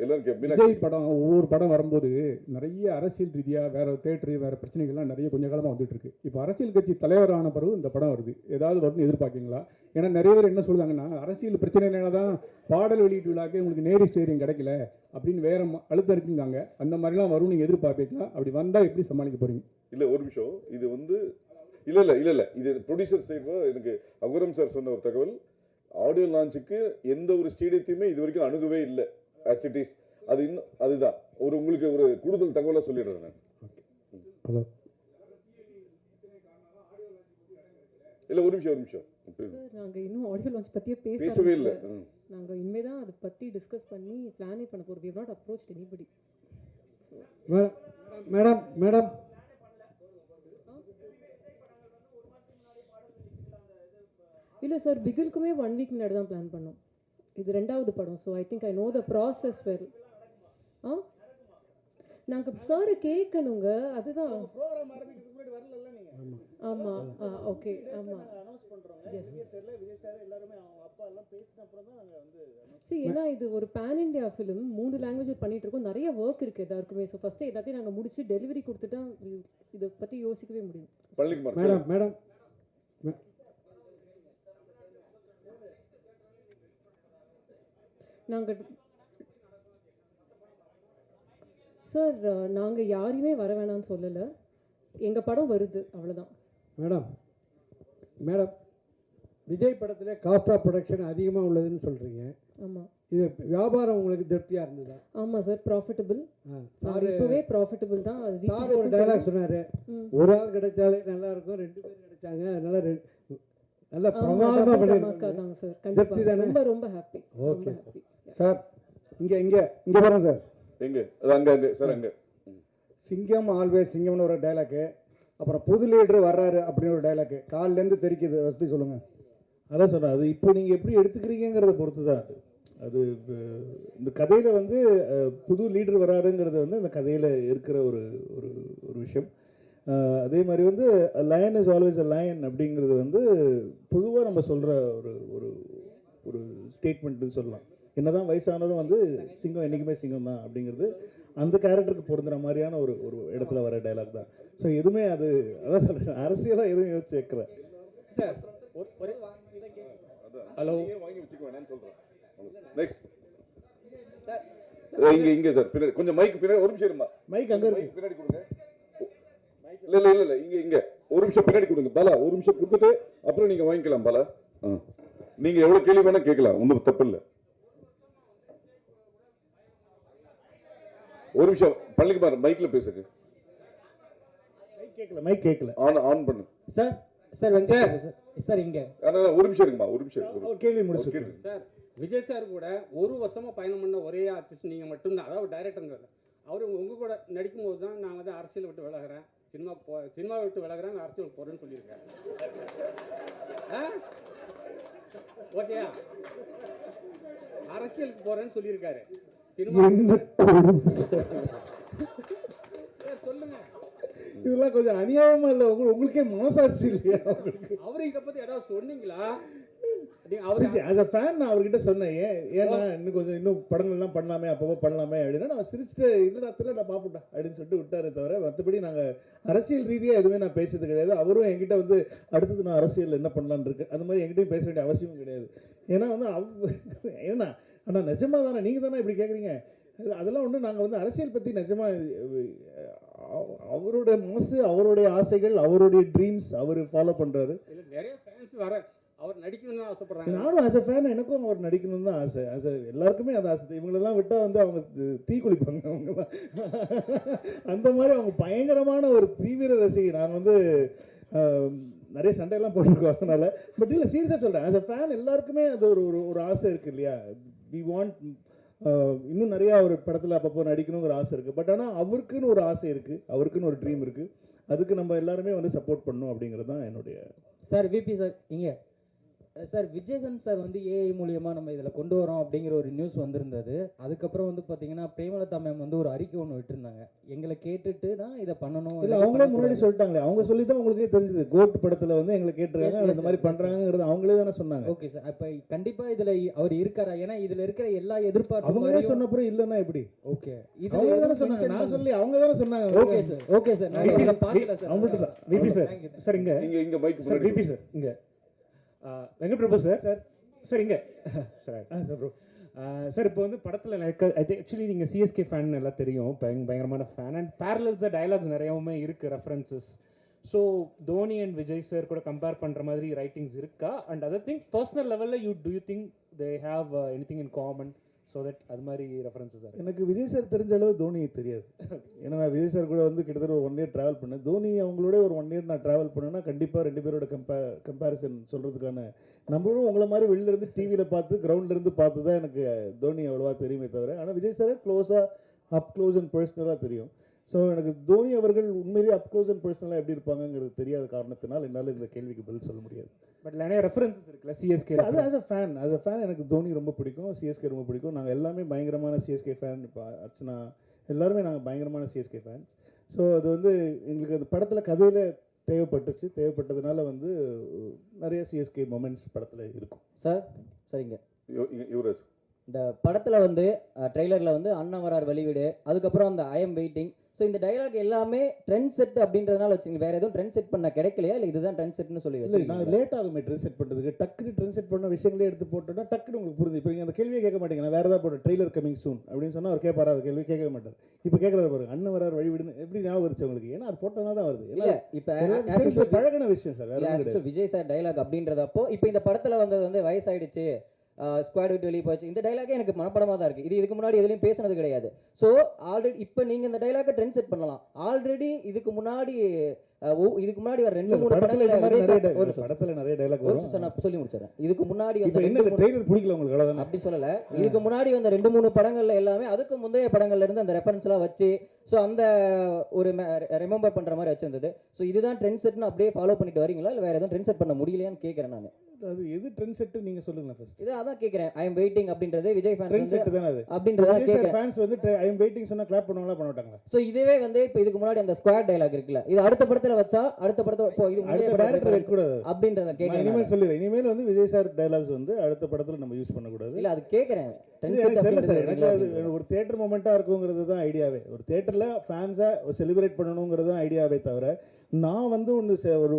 விஜய் படம் ஒவ்வொரு படம் வரும்போது நிறைய அரசியல் ரீதியா வேற தேட்டரு வேற பிரச்சனைகள்லாம் நிறைய கொஞ்ச காலமா வந்துட்டு இருக்கு. இப்போ அரசியல் கட்சி தலைவரான பிறகு இந்த படம் வருது, ஏதாவது வரும்னு எதிர்பார்க்கீங்களா? ஏன்னா நிறைய பேர் என்ன சொல்லுவாங்கன்னா, அரசியல் பிரச்சனைனால தான் பாடல் வெளியீட்டு விழாக்கு உங்களுக்கு நேரு ஸ்டேடியம் கிடைக்கல அப்படின்னு வேற அழுத்தம் இருக்குங்காங்க. அந்த மாதிரிலாம் வரும் நீங்க எதிர்பார்ப்பீங்களா? அப்படி வந்தா எப்படி சமாளிக்க போறீங்க? இல்ல ஒரு நிமிஷம், இது வந்து இல்ல இது ப்ரொடியூசர் சைடு எனக்கு அகுரம் சார் சொன்ன ஒரு தகவல், ஆடியோ லான்ச்சுக்கு எந்த ஒரு ஸ்டேடியத்தையுமே இது வரைக்கும் அணுகவே இல்லை as it is. அது இன்னும் அதுதான் உங்களுக்கு ஒரு கூடுதல் தகவலா சொல்லிடுறேன் நான். இல்ல ஒரு நிமிஷம் சார், நாங்க இன்னும் ஆடியோ லான்ச் பத்தியே பேசவே இல்லை. நாங்க இனிமே தான் அதை பத்தி டிஸ்கஸ் பண்ணி பிளானே பண்ண போறோம். we have not approached anybody. Madam இல்ல சார், பிகிலுக்குமே 1 வீக் முன்னாடி தான் பிளான் பண்ணோம். இது 2வது படம். So I think I know the process well. நாங்கள் சாரை கேட்கணுங்க, அதுதான். ஆமாம், ஓகே, ஆமாம். சரி, ஏன்னா இது ஒரு பேன் இண்டியா ஃபிலிம், 3 லாங்குவேஜ் பண்ணிட்டு இருக்கோம், நிறைய ஒர்க் இருக்கு எல்லாருக்குமே. ஸோ ஃபர்ஸ்ட் எல்லாத்தையும் நாங்கள் முடிச்சு டெலிவரி கொடுத்துட்டா இதை பற்றி யோசிக்கவே முடியும். மேடம் சார், நாங்கள் யாரையுமே வர வேணாம்னு சொல்லலை, எங்கள் படம் வருது, அவ்வளோதான். மேடம் விஜய் படத்தில் காஸ்ட் ஆஃப் ப்ரொடக்ஷன் அதிகமாக உள்ளதுன்னு சொல்கிறீங்க. ஆமாம். இது வியாபாரம் உங்களுக்கு திருப்தியாக இருந்ததா? ஆமாம் சார், ப்ராஃபிட்டபிள். இப்போவே ப்ராஃபிட்டபிள் தான். சார் ஒரு டைலாக் சொன்னார், ஒரு ஆள் கிடைச்சாலே நல்லா இருக்கும், 2 பேர் கிடைச்சாங்க, அதனால நல்ல பிரமாதமாக பண்ணிருக்காங்க சார். கண்டிப்பாக ரொம்ப ஹாப்பி. Okay sir. இங்கே வரேன் சார். அங்க சார், அங்க சிங்கம் ஆல்வேஸ் சிங்கம்னு ஒரு டைலாக்கு, அப்புறம் புது லீடர் வர்றாரு அப்படின்னு ஒரு டைலாக்கு காலிலேருந்து தெரிக்குது. எப்படி சொல்லுங்க? அதான் சொன்னேன், அது இப்போ நீங்கள் எப்படி எடுத்துக்கிறீங்கிறத பொறுத்து தான். அது இந்த கதையில் வந்து புது லீடர் வராருங்கிறது வந்து இந்த கதையில் இருக்கிற ஒரு ஒரு விஷயம். அதே மாதிரி வந்து line is always a lion அப்படிங்கிறது வந்து பொதுவாக நம்ம சொல்கிற ஒரு ஒரு ஒரு ஸ்டேட்மெண்ட்னு சொல்லலாம். என்னதான் வயசானதும் வந்து சிங்கம் என்றைக்குமே சிங்கம் தான் அப்படிங்கிறது அந்த கேரக்டருக்கு பொருந்துற மாதிரியான ஒரு ஒரு இடத்துல வர டைலாக் தான். ஸோ எதுவுமே அதான் சொல்கிறேன், அரசியலாக எதுவும் யோசிச்சு வைக்கல. ஹலோ, வாங்கி வச்சுக்க வேணாம்னு சொல்றேன். நெக்ஸ்ட் இங்க சார், பின்னாடி கொஞ்சம் மைக் பின்னாடி ஒரு நிமிஷம் இருமா. மைக் அங்க இருக்கு, பின்னாடி கொடுங்க. இல்ல இங்க ஒரு நிமிஷம் பின்னாடி கொடுங்க பாலா. ஒரு நிமிஷம் கொடுத்துட்டு அப்புறம் நீங்க வாங்கிக்கலாம் பாலா. நீங்க எவ்வளவு கேள்வி வேணா கேட்கலாம், ஒன்றும் தப்பு இல்லை. ஒரு நிமிஷம் பள்ளிக்குமார் மைக்ல பேசுங்க. மைக் கேட்கல, ஆன் பண்ணு சார். சார் இங்க ஒரு நிமிஷம் இருக்குமா, ஒரு நிமிஷம் கேள்வி முடிச்சு. சார், விஜய் சார் கூட 1 வருஷமா பயணம் பண்ண ஒரே ஆர்டிஸ்ட் நீங்க மட்டும்தான், அதாவது டைரக்டருங்க. அவர் உங்க கூட நடிக்கும் போது தான் நான் வந்து அரசியல் விட்டு விலகிறேன், சினிமா விட்டு விலகிறேன், அரசியலுக்கு போறேன்னு சொல்லியிருக்கேன். ஓகேயா? அரசியலுக்கு போறேன்னு சொல்லியிருக்காரு. சொல்லுங்க, இதெல்லாம் கொஞ்சம் அநியாயமா இல்ல? உங்களுக்கே மனசாட்சி இல்லையா? அவரு இதை பத்தி ஏதாவது சொன்னீங்களா? ஆஸ் அ ஃபேன் நான் அவர்கிட்ட சொன்னேன், ஏன்னா இன்னும் படங்கள்லாம் பண்ணலாமே, அப்பப்போ பண்ணலாமே அப்படின்னா நான் சிரிச்சுட்டு இல்லை நான் பார்ப்பட்டா அப்படின்னு சொல்லிட்டு விட்டாரே தவிர, மற்றபடி நாங்கள் அரசியல் ரீதியாக எதுவுமே நான் பேசுறது கிடையாது. அவரும் என்கிட்ட வந்து அடுத்தது நான் அரசியல் என்ன பண்ணலான்னு இருக்கு அந்த மாதிரி என்கிட்டயும் பேச வேண்டிய அவசியமும் கிடையாது. ஏன்னா வந்து ஏன்னா ஆனால் நிஜமாக தானே நீங்கள் தானே இப்படி கேட்குறீங்க, அதெல்லாம் ஒன்று. நாங்கள் வந்து அரசியல் பற்றி நிஜமாக அவருடைய மனசு, அவருடைய ஆசைகள், அவருடைய ட்ரீம்ஸ் அவர் ஃபாலோ பண்ணுறாரு. நிறைய ஃபேன்ஸ் வர அவர் நடிக்கணும்னு ஆசைப்படுறாங்க. நானும் ஆஸ் அ ஃபேன் எனக்கும் அவர் நடிக்கணும்னு தான் ஆசை. எல்லாருக்குமே அது ஆசை. இவங்களெல்லாம் விட்டால் வந்து அவங்க தீ குளிப்பாங்க அவங்கலாம். அந்த மாதிரி அவங்க பயங்கரமான ஒரு தீவிர ரசிகை. நான் வந்து நிறைய சண்டையெல்லாம் போட்டிருக்கோம் அதனால. பட் இல்லை, சீரியஸாக சொல்கிறேன், ஆஸ் அ ஃபேன் எல்லாருக்குமே அது ஒரு ஒரு ஆசை இருக்குது இல்லையா? வி வாண்ட் இன்னும் நிறையா ஒரு படத்தில் அப்பப்போ நடிக்கணுங்கிற ஆசை இருக்குது. பட் ஆனால் அவருக்குன்னு ஒரு ஆசை இருக்குது, அவருக்குன்னு ஒரு ட்ரீம் இருக்குது. அதுக்கு நம்ம எல்லாருமே வந்து சப்போர்ட் பண்ணணும் அப்படிங்கிறது தான் என்னுடைய. சார் விபி சார் இங்கே சார் விஜயகாந்த் சார் வந்து ஏஐ மூலியமாக நம்ம இதில் கொண்டு வரோம் அப்படிங்கிற ஒரு நியூஸ் வந்திருந்தது. அதுக்கப்புறம் வந்து பார்த்தீங்கன்னா பிரேமலதா மேம் வந்து ஒரு அறிக்கை ஒன்று விட்டுருந்தாங்க, எங்களை கேட்டுட்டு தான் இதை பண்ணணும். இல்லை அவங்களே முன்னாடி சொல்லிட்டாங்களே, அவங்க சொல்லி தான் உங்களுக்கே தெரிஞ்சது. கோட் படத்தில் வந்து எங்களை கேட்டுருக்காங்க, இந்த மாதிரி பண்ணுறாங்கிறது அவங்களே தானே சொன்னாங்க. ஓகே சார், அப்போ கண்டிப்பாக இதில் அவர் இருக்காரா? ஏன்னா இதில் இருக்கிற எல்லா எதிர்பார்ப்பு அவங்களே சொன்னப்புறம் இல்லைன்னா எப்படி? ஓகே, அவங்க தானே சொன்னாங்க, நான் சொல்லி அவங்க தானே சொன்னாங்க. ஓகே சார், ஓகே சார், நான் இதில் பார்க்கல சார். அவங்கள்ட்ட தான் விபி சார். சார் இங்கே இங்கே மைக் சார், விபி சார் இங்கே வெங்கட் பிரபு சார். சார் இங்கே சார் ப்ரோ சார், இப்போ வந்து படத்தில் ஆக்சுவலி நீங்கள் சிஎஸ்கே ஃபேன் எல்லாம் தெரியும், பயங்கரமான ஃபேன். அண்ட் பேரலல்ஸாக டயலாக்ஸ் நிறையவுமே இருக்குது, references. So Dhoni and Vijay sir கூட கம்பேர் பண்ணுற மாதிரி ரைட்டிங்ஸ் இருக்கா? அண்ட் அதர் திங் பர்சனல் லெவலில் to you think they have anything in common so that அது மாதிரி ரெஃபரன்ஸஸ் சார்? எனக்கு விஜய் சார் தெரிஞ்ச அளவு தோனி தெரியாது. ஏன்னா நான் விஜய் சார் கூட வந்து கிட்டத்தட்ட ஒரு 1 year ட்ராவல் பண்ணேன். தோனி அவங்களோட ஒரு 1 year நான் ட்ராவல் பண்ணேன்னா கண்டிப்பாக 2 பேரோட கம்பேரிசன் சொல்கிறதுக்கான, நம்மளும் உங்களை மாதிரி வெளிலேருந்து டிவியில் பார்த்து கிரவுண்ட்லேருந்து பார்த்து தான் எனக்கு தோனி அவ்வளோவா தெரியுமே தவிர, ஆனால் விஜய் சாரை அப் க்ளோஸ் அண்ட் பர்சனலாக தெரியும். ஸோ எனக்கு தோனி அவர்கள் உண்மையிலேயே அப் க்ளோஸ் அண்ட் பர்சனலாக எப்படி இருப்பாங்கிறது தெரியாத காரணத்தினால் என்னால் இந்த கேள்விக்கு பதில் சொல்ல முடியாது. பட் நிறைய ரெஃபரன்சஸ் இருக்குல்ல சிஎஸ்கே. அது ஆஸ் அ ஃபேன் எனக்கு தோனி ரொம்ப பிடிக்கும், சிஎஸ்கே ரொம்ப பிடிக்கும். நாங்கள் எல்லாமே பயங்கரமான சிஎஸ்கே ஃபேன். இப்போ அர்ச்சனா எல்லாருமே நாங்கள் பயங்கரமான சிஎஸ்கே ஃபேன்ஸ். ஸோ அது வந்து எங்களுக்கு அந்த படத்தில் கதையில் தேவைப்பட்டதுனால வந்து நிறைய சிஎஸ்கே மொமெண்ட்ஸ் படத்தில் இருக்கும். சார் சரிங்க, யுவராஜ் இந்த படத்தில் வந்து ட்ரெய்லரில் வந்து அண்ணன் வரார் வெளிவிடு, அதுக்கப்புறம் அந்த ஐ எம் வெயிட்டிங். ஸோ இந்த டைலாக் எல்லாமே ட்ரெண்ட் செட் அப்படின்றதுனால வச்சுங்க, வேற எதுவும் ட்ரெண்ட் செட் பண்ண கிடைக்கலையா, இல்லை இதுதான் ட்ரெண்ட் செட்னு சொல்லி இல்லை? நான் லேட் ஆகுமே ட்ரெண்ட் செட் பண்ணுறதுக்கு. டக்குனு ட்ரெண்ட் செட் பண்ண விஷயங்களே எடுத்து போட்டோன்னா டக்குனு உங்களுக்கு புரிஞ்சு. இப்போ நீங்கள் அந்த கேள்வியை கேட்க மாட்டீங்க, நான் வேறு ஏதாவது போட்டேன் ட்ரெய்லர் கமிங் சூன் அப்படின்னு சொன்னால் அவர் கேட்பாரா? அது கேள்வி கேட்க மாட்டார். இப்போ கேட்குறாரு பாருங்க, அண்ணன் வரார் வழிவிடுன்னு எப்படி ஞாபகம் வருச்சு உங்களுக்கு? ஏன்னா அது போட்டோன்னா தான் வருது. இல்லை இப்போ பழகின விஷயம் சார், வேற விஜய் சார் டைலாக் அப்படின்றதப்போ இப்போ இந்த படத்தில் வந்தது வந்து வயசாயிடுச்சு, ஸ்குவாட் விட்டு வெளியே போச்சு, இந்த டைலாகே எனக்கு மனப்படமாக தான் இருக்குது. இதுக்கு முன்னாடி எதுலையும் பேசினது கிடையாது. ஸோ ஆல்ரெடி இப்போ நீங்கள் இந்த டைலாக்கை ட்ரெண்ட் செட் பண்ணலாம். ஆல்ரெடி இதுக்கு முன்னாடி வர 2-3 படத்துல நிறைய டைலாக் வரும். நான் சொல்லி முடிச்சிடறேன். இதுக்கு முன்னாடி வந்து ட்ரெய்லர் பிடிக்கல உங்களுக்கு, அவ்வளவுதான். அப்படி சொல்லல, இதுக்கு முன்னாடி வந்த 2-3 படங்கள்ல எல்லாமே அதுக்கு முந்தைய படங்கள்ல இருந்து அந்த ரெஃபரன்ஸ் எல்லாம் வச்சு ஸோ அந்த ஒரு ரிமெம்பர் பண்ற மாதிரி வச்சிருந்தது. ஸோ இதுதான் ட்ரெண்ட் செட்னு அப்படியே ஃபாலோ பண்ணிட்டு வரீங்களா, இல்லை வேற எதுவும் ட்ரெண்ட் செட் பண்ண முடியலையான்னு கேட்கறேன் நான். அது எது ட்ரெண்ட் செட் நீங்க சொல்லுங்க ஃபர்ஸ்ட். இது அதான் கேக்குறேன். ஐ அம் வெயிட்டிங் அப்படின்றது விஜய் ஃபேன்ஸ் ட்ரெண்ட் செட் தான அது அப்படின்றத கேக்குறேன். ஃபேன்ஸ் வந்து ஐ அம் வெயிட்டிங் சொன்னா கிளாப் பண்ணுவாங்களா பண்ண மாட்டாங்களா? சோ இதுவே வந்து இப்போ இதுக்கு முன்னாடி அந்த ஸ்குவாட் டயலாக் இருக்குல, இது அடுத்த படத்துல வச்சா அடுத்த படத்துல போ இது முன்னாடி டைரக்டர் வைக்க கூடாது அப்படின்றத கேக்குறேன். இனிமேல் சொல்லிடுறேன், இனிமேல் வந்து விஜய் சார் டயலாக்ஸ் வந்து அடுத்த படத்துல நம்ம யூஸ் பண்ண கூடாது. இல்ல அது கேக்குறேன். ட்ரெண்ட் செட் அப்படின்றது எனக்கு ஒரு தியேட்டர் மொமெண்டா இருக்குங்கிறது தான் ஐடியாவே. ஒரு தியேட்டர்ல ஃபேன்ஸா செலிப்ரேட் பண்ணணுங்கிறது தான் ஐடியாவே தவிர நான் வந்து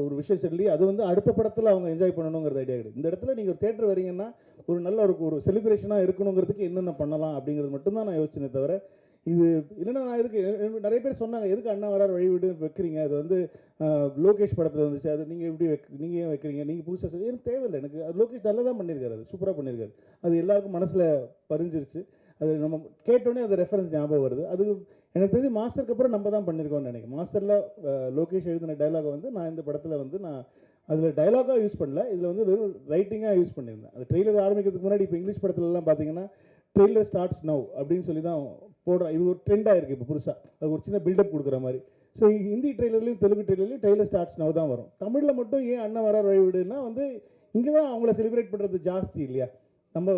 ஒரு விஷயம் சொல்லி அது வந்து அடுத்த படத்தில் அவங்க என்ஜாய் பண்ணணுங்கிறது ஐடியா கிடையாது. இந்த இடத்துல நீங்கள் ஒரு தேட்டர் வரீங்கன்னா ஒரு நல்ல ஒரு செலிப்ரேஷனாக இருக்கணுங்கிறதுக்கு என்னென்ன பண்ணலாம் அப்படிங்கிறது மட்டும்தான் நான் யோசிச்சேனே தவிர இது இல்லைன்னா நான் இதுக்கு நிறைய பேர் சொன்னாங்க எதுக்கு அண்ணா வரார் வழிவிடு வைக்கிறீங்க, அது வந்து லோகேஷ் படத்தில் வந்துச்சு, அது நீங்கள் எப்படி நீங்கள் ஏன் வைக்கிறீங்க, நீங்கள் புதுசாக சொல்லி எனக்கு தேவையில்லை. எனக்கு லோகேஷ் நல்லா தான் பண்ணியிருக்காரு, அது சூப்பராக பண்ணியிருக்காரு, அது எல்லாருக்கும் மனசில் பதிஞ்சிருச்சு. அது நம்ம கேட்டோன்னே அது ரெஃபரன்ஸ் ஞாபகம் வருது. அது எனக்கு தெரிஞ்சு மாஸ்டருக்கு அப்புறம் நம்ம தான் பண்ணியிருக்கோம்னு நினைக்கிறேன். மாஸ்டரில் லோகேஷ் எழுதின டைலாகை வந்து நான் இந்த படத்தில் வந்து நான் அதில் டைலாகாக யூஸ் பண்ணல, இதில் வந்து வெறும் ரைட்டிங்காக யூஸ் பண்ணியிருந்தேன். அது ட்ரெய்லர் ஆரம்பிக்கிறதுக்கு முன்னாடி இப்போ இங்கிலீஷ் படத்துலலாம் பார்த்தீங்கன்னா ட்ரெய்லர் ஸ்டார்ட்ஸ் நவ் அப்படின்னு சொல்லி தான் போடுறேன். இது ஒரு ட்ரெண்டாக இருக்குது இப்போ புதுசாக, அது ஒரு சின்ன பில்டப் கொடுக்குற மாதிரி. ஸோ ஹிந்தி ட்ரெய்லர்லையும் தெலுங்கு ட்ரெய்லர்லையும் ட்ரெய்லர் ஸ்டார்ட்ஸ் நவ் தான் வரும். தமிழில் மட்டும் ஏன் அண்ணன் வரார் வழிவிடுன்னா வந்து இங்கே தான் அவங்கள செலிப்ரேட் பண்ணுறது ஜாஸ்தி இல்லையா? நம்ம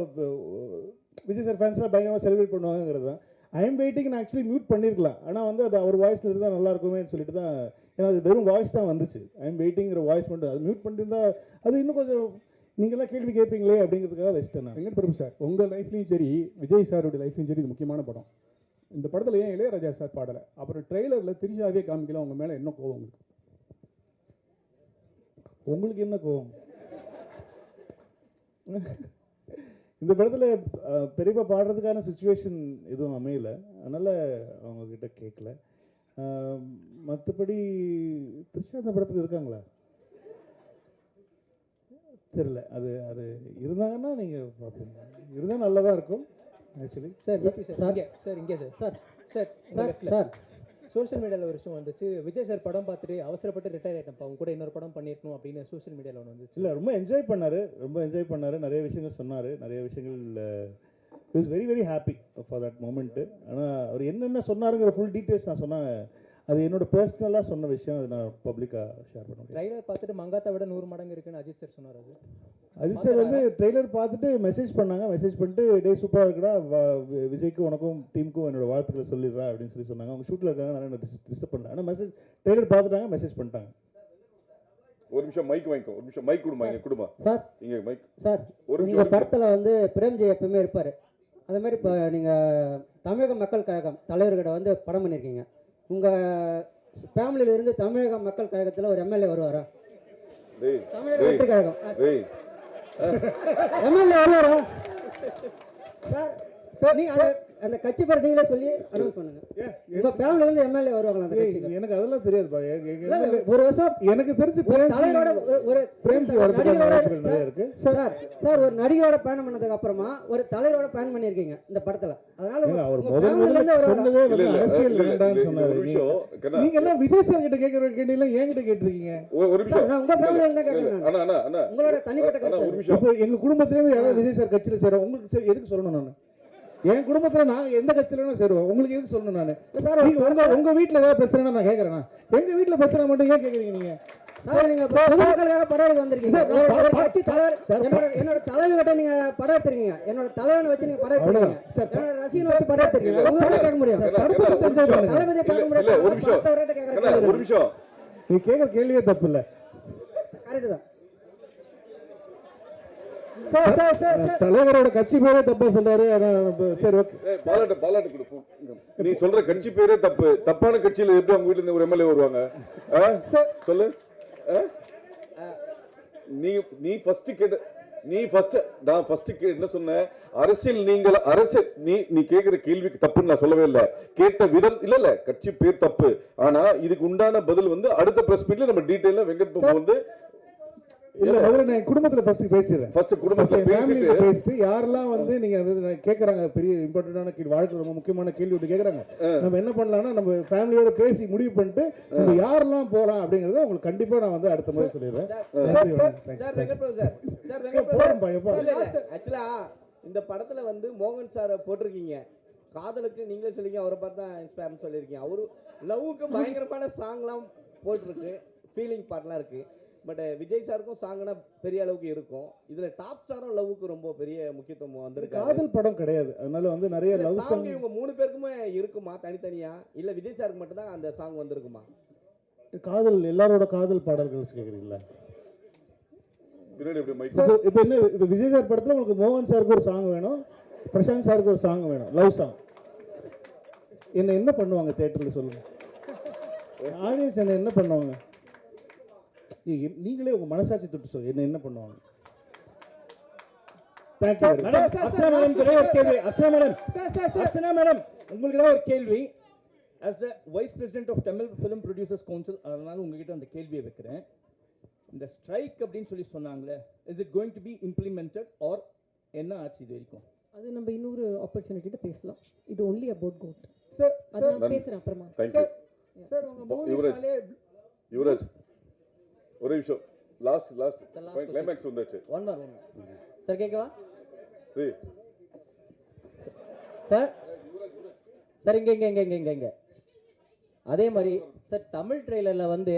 விஜய் சார் ஃபேன்ஸ்லாம் பயங்கரமாக செலிப்ரேட் பண்ணுவாங்கிறது தான். ஐ எம் வெயிட்டிங் நான் ஆக்சுவலி மியூட் பண்ணியிருக்கலாம், ஆனால் வந்து அது அவர் வாய்ஸில் இருந்தால் நல்லா இருக்குமேன்னு சொல்லிட்டு தான், ஏன்னா அது வெறும் வாய்ஸ் தான் வந்துச்சு. ஐ எம் வெயிட்டிங்கிற வாய்ஸ் மட்டும் அது மியூட் பண்ணியிருந்தா அது இன்னும் கொஞ்சம் நீங்களாம் கேள்வி கேட்பீங்களே அப்படிங்கிறதுக்காக வச்சுட்டேன் நான். வெங்கட் பிரபு சார், உங்கள் லைஃப்லையும் சரி விஜய் சாரோட லைஃப்லையும் சரி இது முக்கியமான படம். இந்த படத்தில் ஏன் இளையராஜா சார் பாடலை, அப்புறம் ட்ரெய்லரில் திரிஷாவே காமிக்கல, உங்கள் மேலே என்ன கோவம் உங்களுக்கு? உங்களுக்கு என்ன கோவம்? இந்த படத்தில் பெரியப்பா பாடுறதுக்கான சுச்சுவேஷன் எதுவும் அமையல, அதனால் அவங்கக்கிட்ட கேட்கல. மற்றபடி த்ரிஷா இந்த படத்தில் இருக்காங்களா தெரில, அது அது இருந்தாங்கன்னா நீங்கள் பார்ப்பீங்க, இருந்தால் நல்லா தான் இருக்கும் ஆக்சுவலி. சார் இங்கே சார் சோஷியல் மீடியாவில் ஒரு விஷயம் வந்துச்சு, விஜய் சார் படம் பார்த்துட்டு அவசரப்பட்டு ரிட்டையர் ஆகிட்டேன்ப்பா, அவங்க கூட இன்னொரு படம் பண்ணியிருக்கணும் அப்படின்னு சோஷியல் மீடியாவில் ஒன்று வந்துச்சு. இல்லை ரொம்ப என்ஜாய் பண்ணார், நிறைய விஷயங்கள் சொன்னார், நிறைய விஷயங்கள் is very very happy for that moment. ஆனால் அவர் என்னென்ன சொன்னாருங்கிற ஃபுல் டீட்டெயில்ஸ் நான் சொன்னேன் அது என்னோட பர்சனலாக சொன்ன விஷயம், அது நான் பப்ளிக்காக ஷேர் பண்ண முடியும். ட்ரைலர் பார்த்துட்டு மங்காத்தை விட 100 மடங்கு இருக்குன்னு அஜித் சார் சொன்னார். அது அஜித் சார் வந்து ட்ரெய்லர் பார்த்துட்டு மெசேஜ் பண்ணாங்க. மெசேஜ் பண்ணிட்டு டே சூப்பராக இருக்குடா, விஜய்க்கு உனக்கும் டீமுக்கும் என்னோட வாழ்த்துக்களை சொல்லிடுறா அப்படின்னு சொன்னாங்க. அவங்க ஷூட்டில் இருக்காங்க, நான் டிஸ்டர்ப் பண்ணேன். ஆனால் மெசேஜ் ட்ரெய்லர் பார்த்துட்டாங்க, மெசேஜ் பண்ணிட்டாங்க. ஒரு நிமிஷம் மைக் வாங்கிக்கோ, ஒரு நிமிஷம் மைக் கொடுமா, இங்கே கொடுமா சார். இங்கே மைக் சார், ஒரு உங்கள் படத்தில் வந்து பிரேம்ஜி எப்பவுமே இருப்பார். அதே மாதிரி இப்போ நீங்கள் தமிழக மக்கள் கழகம் தலைவர்கிட்ட வந்து படம் பண்ணியிருக்கீங்க. உங்கள் ஃபேமிலியிலிருந்து தமிழக மக்கள் கழகத்தில் ஒரு எம்எல்ஏ வருவாரா? தமிழக வெற்றி கழகம் எம்எல்ஏ வருவாரா சார்? நீங்கள் அந்த கட்சி பேர் நீங்களே சொல்லி அனௌன்ஸ் பண்ணுங்க. உங்க ஃபேமிலில இருந்து எம்எல்ஏ வருவாங்களா அந்த கட்சிக்கு? எனக்கு அதெல்லாம் தெரியாதுப்பா. ஒரு வருஷம் எனக்கு தெரிஞ்சு தலைவரோட ஒரு நடிகரோட இருக்கு சார் ஒரு நடிகரோட பயணம் பண்ணதுக்கு அப்புறமா ஒரு தலைவரோட பயணம் பண்ணிருக்கீங்க இந்த படத்துல. அதனால அவர் முதல்ல சொன்னதே வந்து அரசியல் வேண்டாம்னு சொன்னாரு. நீங்க எல்லாம் விஜய் சார் கிட்ட கேக்குற கேள்வியில என்கிட்ட கேட்டிருக்கீங்க. ஒரு நிமிஷம் நான் உங்க ஃபேமிலில இருந்தா கேக்குறேன். அண்ணா உங்களோட தனிப்பட்ட கருத்து. இப்போ எங்க குடும்பத்துல இருந்து யாராவது விஜய் சார் கட்சியில சேர உங்களுக்கு எதுக்கு சொல்லணும்? நான் என் குடும்பத்துல நாங்க எந்த கட்சியில சேருவோம், உங்களுக்கு எதுக்கு சொல்லணும்? நானு உங்க வீட்டுல ஏதாவது பிரச்சனை நான் கேட்கறேன். எங்க வீட்டுல பிரச்சனை மட்டும் ஏன் கேக்குறீங்க நீங்க? நீங்க பொதுமக்களுக்காக படம் எடுக்க வந்திருக்கீங்க. ஒரு கட்சி தலைவர் என்னோட தலைவர்கிட்ட நீங்க படம் எடுத்துருக்கீங்க. என்னோட தலைவனை வச்சு நீங்க படம் எடுத்துருக்கீங்க. என்னோட ரசிகனை வச்சு படம் எடுத்துருக்கீங்க. உங்ககிட்ட கேட்க முடியும், தளபதியை பார்க்க முடியாது. பார்த்தவர்கிட்ட கேட்கற ஒரு நிமிஷம், நீ கேட்கற கேள்வியே தப்பு இல்ல. கரெக்ட் தான். தலைவரோட கட்சி பேரே தப்பா சொல்றாரு. சரி ஓகே, பாலாட்டு கொடுப்போம். நீ சொல்ற கட்சி பேரே தப்பு. தப்பான கட்சியில எப்படி அவங்க வீட்டுல இருந்து ஒரு எம்எல்ஏ வருவாங்க? சொல்லு. நீ ஃபர்ஸ்ட் நான் ஃபர்ஸ்ட் என்ன சொன்னேன்? அரசியல் நீ கேக்குற கேள்விக்கு தப்புன்னு நான் சொல்லவே இல்லை. கேட்ட விதம் இல்ல கட்சி பேர் தப்பு. ஆனா இதுக்கு உண்டான பதில் வந்து அடுத்த பிரஸ் மீட்ல நம்ம டீடைலா வெங்கட் பிரபு வந்து இல்ல முதல்ல நான் குடும்பத்துல ஃபர்ஸ்ட் பேசிறேன். ஃபர்ஸ்ட் குடும்பத்துல பேசிட்டு யாரெல்லாம் வந்து நீங்க கேக்குறாங்க பெரிய இம்பார்ட்டன்டான கேள்வி, வாழ்க்கையில ரொம்ப முக்கியமான கேள்வி விட்டு கேக்குறாங்க. நம்ம என்ன பண்ணலாம்னா நம்ம ஃபேமிலியோட பேசி முடிவு பண்ணிட்டு நம்ம யாரெல்லாம் போறோம் அப்படிங்கறத உங்களுக்கு கண்டிப்பா நான் வந்து அடுத்த முறை சொல்லிடுறேன். ஆக்சுவலா இந்த படத்துல வந்து மோகன் சார் போட்டிருக்கீங்க. காதலுக்கு நீங்களே சொல்லிங்க, அவரை பார்த்தா இன்ஸ்பயர்னு சொல்லியிருக்கீங்க. அவரு லவ்வுக்கு பயங்கரமான சாங்லாம் போட்டிருக்கு, ஃபீலிங் பாட்டுலாம் இருக்கு. பட் விஜய் சாருக்கும் சாங்னா பெரிய அளவுக்கு இருக்கும். இதுல டாப் ஸ்டாரும் லவ்வுக்கு ரொம்ப பெரிய முக்கியத்துவம் வந்திருக்கு. காதல் படம் கிடையாது, அதனால வந்து நிறைய லவ் சாங் இவங்க 3 பேருக்குமே இருக்குமா தனித்தனியா, இல்ல விஜய் சாருக்கு மட்டும் தான் அந்த சாங் வந்திருக்குமா? காதல் எல்லாரோட காதல் பாடல்கள் கேக்குறீங்களா? இப்போ என்ன இப்போ விஜய் சார் படத்துல உங்களுக்கு மோகன் சாருக்கு ஒரு சாங் வேணும், பிரசாந்த் சாருக்கு ஒரு சாங் வேணும், லவ் சாங். என்ன பண்ணுவாங்க தியேட்டர்ல சொல்லுங்க? ஆடியன்ஸ் என்ன பண்ணுவாங்க? நீங்களே உங்க மனசாட்சி தொட்டு சொல்லுங்க, என்ன பண்ணுவாங்க? அர்ச்சனா மேடம், உங்களுக்கு தான் ஒரு கேள்வி. as the vice president of Tamil film producers council, அதனால உங்ககிட்ட அந்த கேள்வியை வைக்கிறேன். இந்த ஸ்ட்ரைக் அப்படின்னு சொல்லி சொன்னாங்களே, is it going to be implemented or என்ன ஆச்சு இது வரைக்கும்? அது நம்ம இன்னொரு ஆப்பர்ச்சுனிட்டில பேசலாம். இது only about goat. சார் அது நான் பேசுறேன் அப்புறமா. Thank you. சார் உங்க மூவிஸ்னாலே யுவராஜ் ஒரு நிமிஷம், லாஸ்ட் கிளைமாக்ஸ் வந்தாச்சு. ஒன் சார் கேட்கவா சார்? இங்க அதே மாதிரி சார் தமிழ் ட்ரெய்லரில் வந்து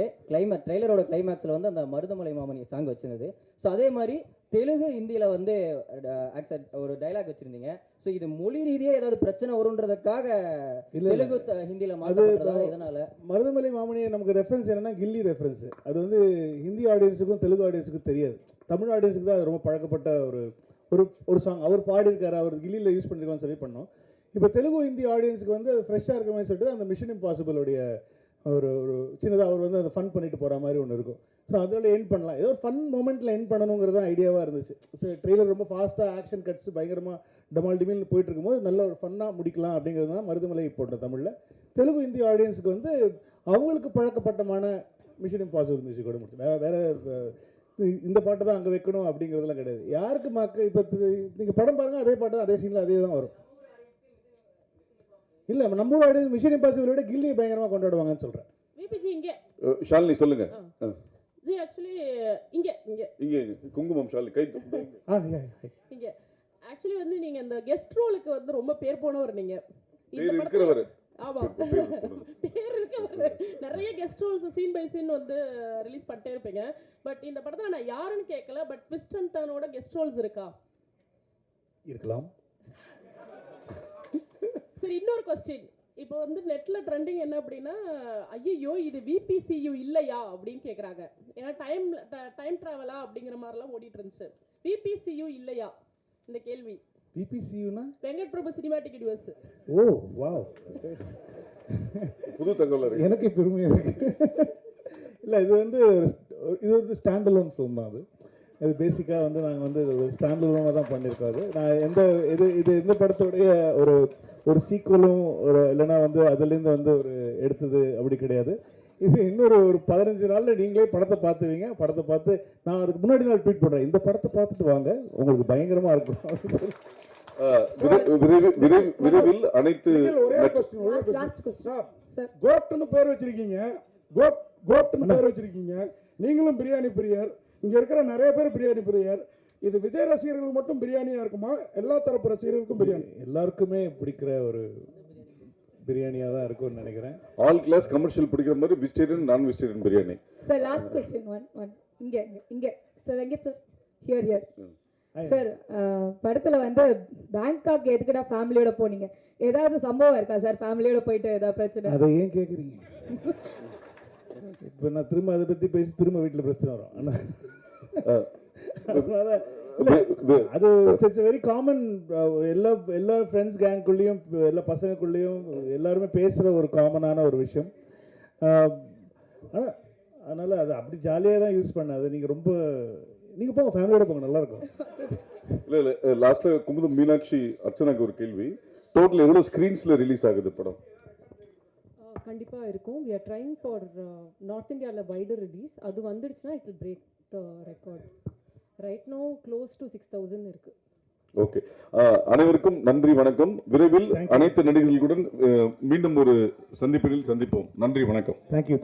ட்ரெய்லரோட கிளைமேக்ஸில் வந்து அந்த மருதமலை மாமணி சாங் வச்சிருந்தது. ஸோ அதே மாதிரி தெலுங்கு ஹிந்தியில் வந்து ஒரு டைலாக் வச்சுருந்தீங்க. ஸோ இது மொழி ரீதியாக ஏதாவது பிரச்சனை வருன்றதுக்காக தெலுங்கு ஹிந்தியில் மாற்றப்படுறதா? இதனால் மருதமலை மாமணியை நமக்கு ரெஃபரன்ஸ் என்னன்னா கில்லி ரெஃபரன்ஸ். அது வந்து ஹிந்தி ஆடியன்ஸுக்கும் தெலுங்கு ஆடியன்ஸுக்கும் தெரியாது. தமிழ் ஆடியன்ஸுக்கு தான் அது ரொம்ப பழக்கப்பட்ட ஒரு சாங். அவர் பாடியிருக்காரு, அவர் கில்லியில் யூஸ் பண்ணிருக்கான்னு சொல்லி பண்ணோம். இப்போ தெலுங்கு ஹிந்தி ஆடியன்ஸுக்கு வந்து அது ஃப்ரெஷ்ஷாக இருக்க மாதிரி சொல்லிட்டு அந்த மிஷன் இம்பாசிபிளுடைய ஒரு சின்னதாக அவர் வந்து அதை ஃபன் பண்ணிட்டு போகிற மாதிரி ஒன்று இருக்கும். ஸோ அதில் எண்ட் பண்ணலாம், ஏதோ ஒரு ஃபன் மூமெண்ட்டில் எண்ட் பண்ணணுங்கிறது தான் ஐடியாவாக இருந்துச்சு. ஸோ ட்ரெய்லர் ரொம்ப ஃபாஸ்ட்டாக ஆக்ஷன் கட்ஸ் பயங்கரமாக டமால் டிமில்னு போயிட்டு இருக்கும்போது நல்ல ஒரு ஃபன்னாக முடிக்கலாம் அப்படிங்கிறது தான் மருதமலை போட்ட தமிழில். தெலுங்கு ஹிந்தி ஆடியன்ஸுக்கு வந்து அவங்களுக்கு பழக்கப்பட்டமான மிஷன் இம்பாசிபிள் மியூசிக் கூட முடிச்சு வேற இந்த பாட்டை தான் அங்கே வைக்கணும் அப்படிங்கிறதுலாம் கிடையாது. யாருக்கு மக்கள் இப்போ நீங்கள் படம் பாருங்கள், அதே பாட்டு தான் அதே சீனில் அதே தான் வரும். இல்ல நம்ம ஆடியன்ஸ் மிஷன் இம்பாசிபிள் விட கில்லியை பயங்கரமா கொண்டாடுவாங்கன்னு சொல்றேன். விபிஜி இங்க ஷாலினி சொல்லுங்க. ஜி ஆக்சுவலி இங்க குங்குமம் ஷாலினி கை இங்க ஆக்சுவலி வந்து நீங்க அந்த கெஸ்ட் ரோலுக்கு வந்து ரொம்ப பேர் போனவர். நீங்க இருக்கிறவர் ஆமா பேர் இருக்கு, நிறைய guest roles scene by scene வந்து ரிலீஸ் பண்ணிட்டே இருப்பீங்க. பட் இந்த படத்துல நான் யாருன்னு கேட்கல, பட் ட்விஸ்ட் அண்ட் டர்னோட கெஸ்ட் ரோல்ஸ் இருக்கா? இருக்கலாம். சரி, இன்னொரு கொஸ்டின். இப்போ வந்து நெட்ல ட்ரெண்டிங் என்ன அப்படின்னா, ஐயோ இது VPCU இல்லையா அப்படின்னு கேட்குறாங்க. ஏன்னா டைம் ட்ராவலா அப்படிங்கிற மாதிரிலாம் ஓடிட்டு இருந்துச்சு. VPCU இல்லையா இந்த கேள்வி? VPCUனா வெங்கட் பிரபு சினிமாட்டிக் யூனிவர்ஸ். ஓ வாவ், புது தகவல். எனக்கு பெருமையா இருக்கு. இல்லை, இது வந்து ஸ்டாண்ட் அலோன் ஃபிலிம் தான். அது பேசிக்காக வந்து நாங்கள் வந்து ஸ்டாண்ட் அலோனாக தான் பண்ணியிருக்கோம். அது நான் இந்த படத்துடைய ஒரு சீக்குவலும் இல்லைன்னா வந்து அதுலேருந்து வந்து ஒரு எடுத்தது அப்படி கிடையாது. இது இன்னொரு 15 நாளில் நீங்களே படத்தை பார்த்துவீங்க. படத்தை பார்த்து நான் அதுக்கு முன்னாடி நாள் ட்வீட் பண்ணுறேன், இந்த படத்தை பார்த்துட்டு வாங்க, உங்களுக்கு பயங்கரமாக இருக்கும் அப்படின்னு சொல்லி. விரைவில் அனைத்து கோட்னு பேர் வச்சிருக்கீங்க, கோட்னு பேர் வச்சிருக்கீங்க. நீங்களும் பிரியாணி பிரியர், இங்க இருக்கிற நிறைய பேர் பிரியாணி பிரியர். இது விஜய் ரசிகர்களுக்கு மட்டும் பிரியாணியா இருக்குமா, எல்லா தரப்பு ரசிகர்களுக்கும் பிரியாணி? எல்லாருக்குமே பிடிக்கிற ஒரு பிரியாணியா தான் இருக்கும்னு நினைக்கிறேன். ஆல் கிளாஸ் கமர்ஷியல் பிடிக்கிற மாதிரி வெஜிடேரியன் நான் vegetarian biryani. Sir last question one இங்க sir Venkat sir here sir, படத்துல வந்து பேங்காக் எதுக்குடா ஃபேமிலியோட போனீங்க? ஏதாவது சம்பவம் இருக்கா சார்? ஃபேமிலியோட போயிட்டு ஏதாவது பிரச்சனை? அதை ஏன் கேட்குறீங்க? இப்போ நான் திரும்ப அதை பற்றி பேசி திரும்ப வீட்டில் பிரச்சனை வரும். ஆனால் அது இட்ஸ் வெரி காமன். எல்லா ஃப்ரெண்ட்ஸ் கேங்குள்ளேயும் எல்லா பசங்களுக்குள்ளேயும் எல்லாருமே பேசுகிற ஒரு காமனான ஒரு விஷயம். அதனால் அது அப்படி ஜாலியாக தான் யூஸ் பண்ணாது. நீங்கள் போங்க, ஃபேமிலியோட போங்க, நல்லாயிருக்கும். இல்லை லாஸ்ட்டில் குமுதம் மீனாட்சி அர்ச்சனாக்கு ஒரு கேள்வி. டோட்டல் எவ்வளோ ஸ்க்ரீன்ஸில் ரிலீஸ் ஆகுது படம்? கண்டிப்பாக இருக்கும். we are trying for north இந்தியாவில் வைடர் ரிலீஸ். அது வந்துடுச்சுன்னா it will break the record. Right now close to 6,000 இருக்கு. ஓகே, அனைவருக்கும் நன்றி, வணக்கம். விரைவில் அனைத்து நடிகர்களுடன் மீண்டும் ஒரு சந்திப்பில் சந்திப்போம். நன்றி, வணக்கம். தேங்க்யூ.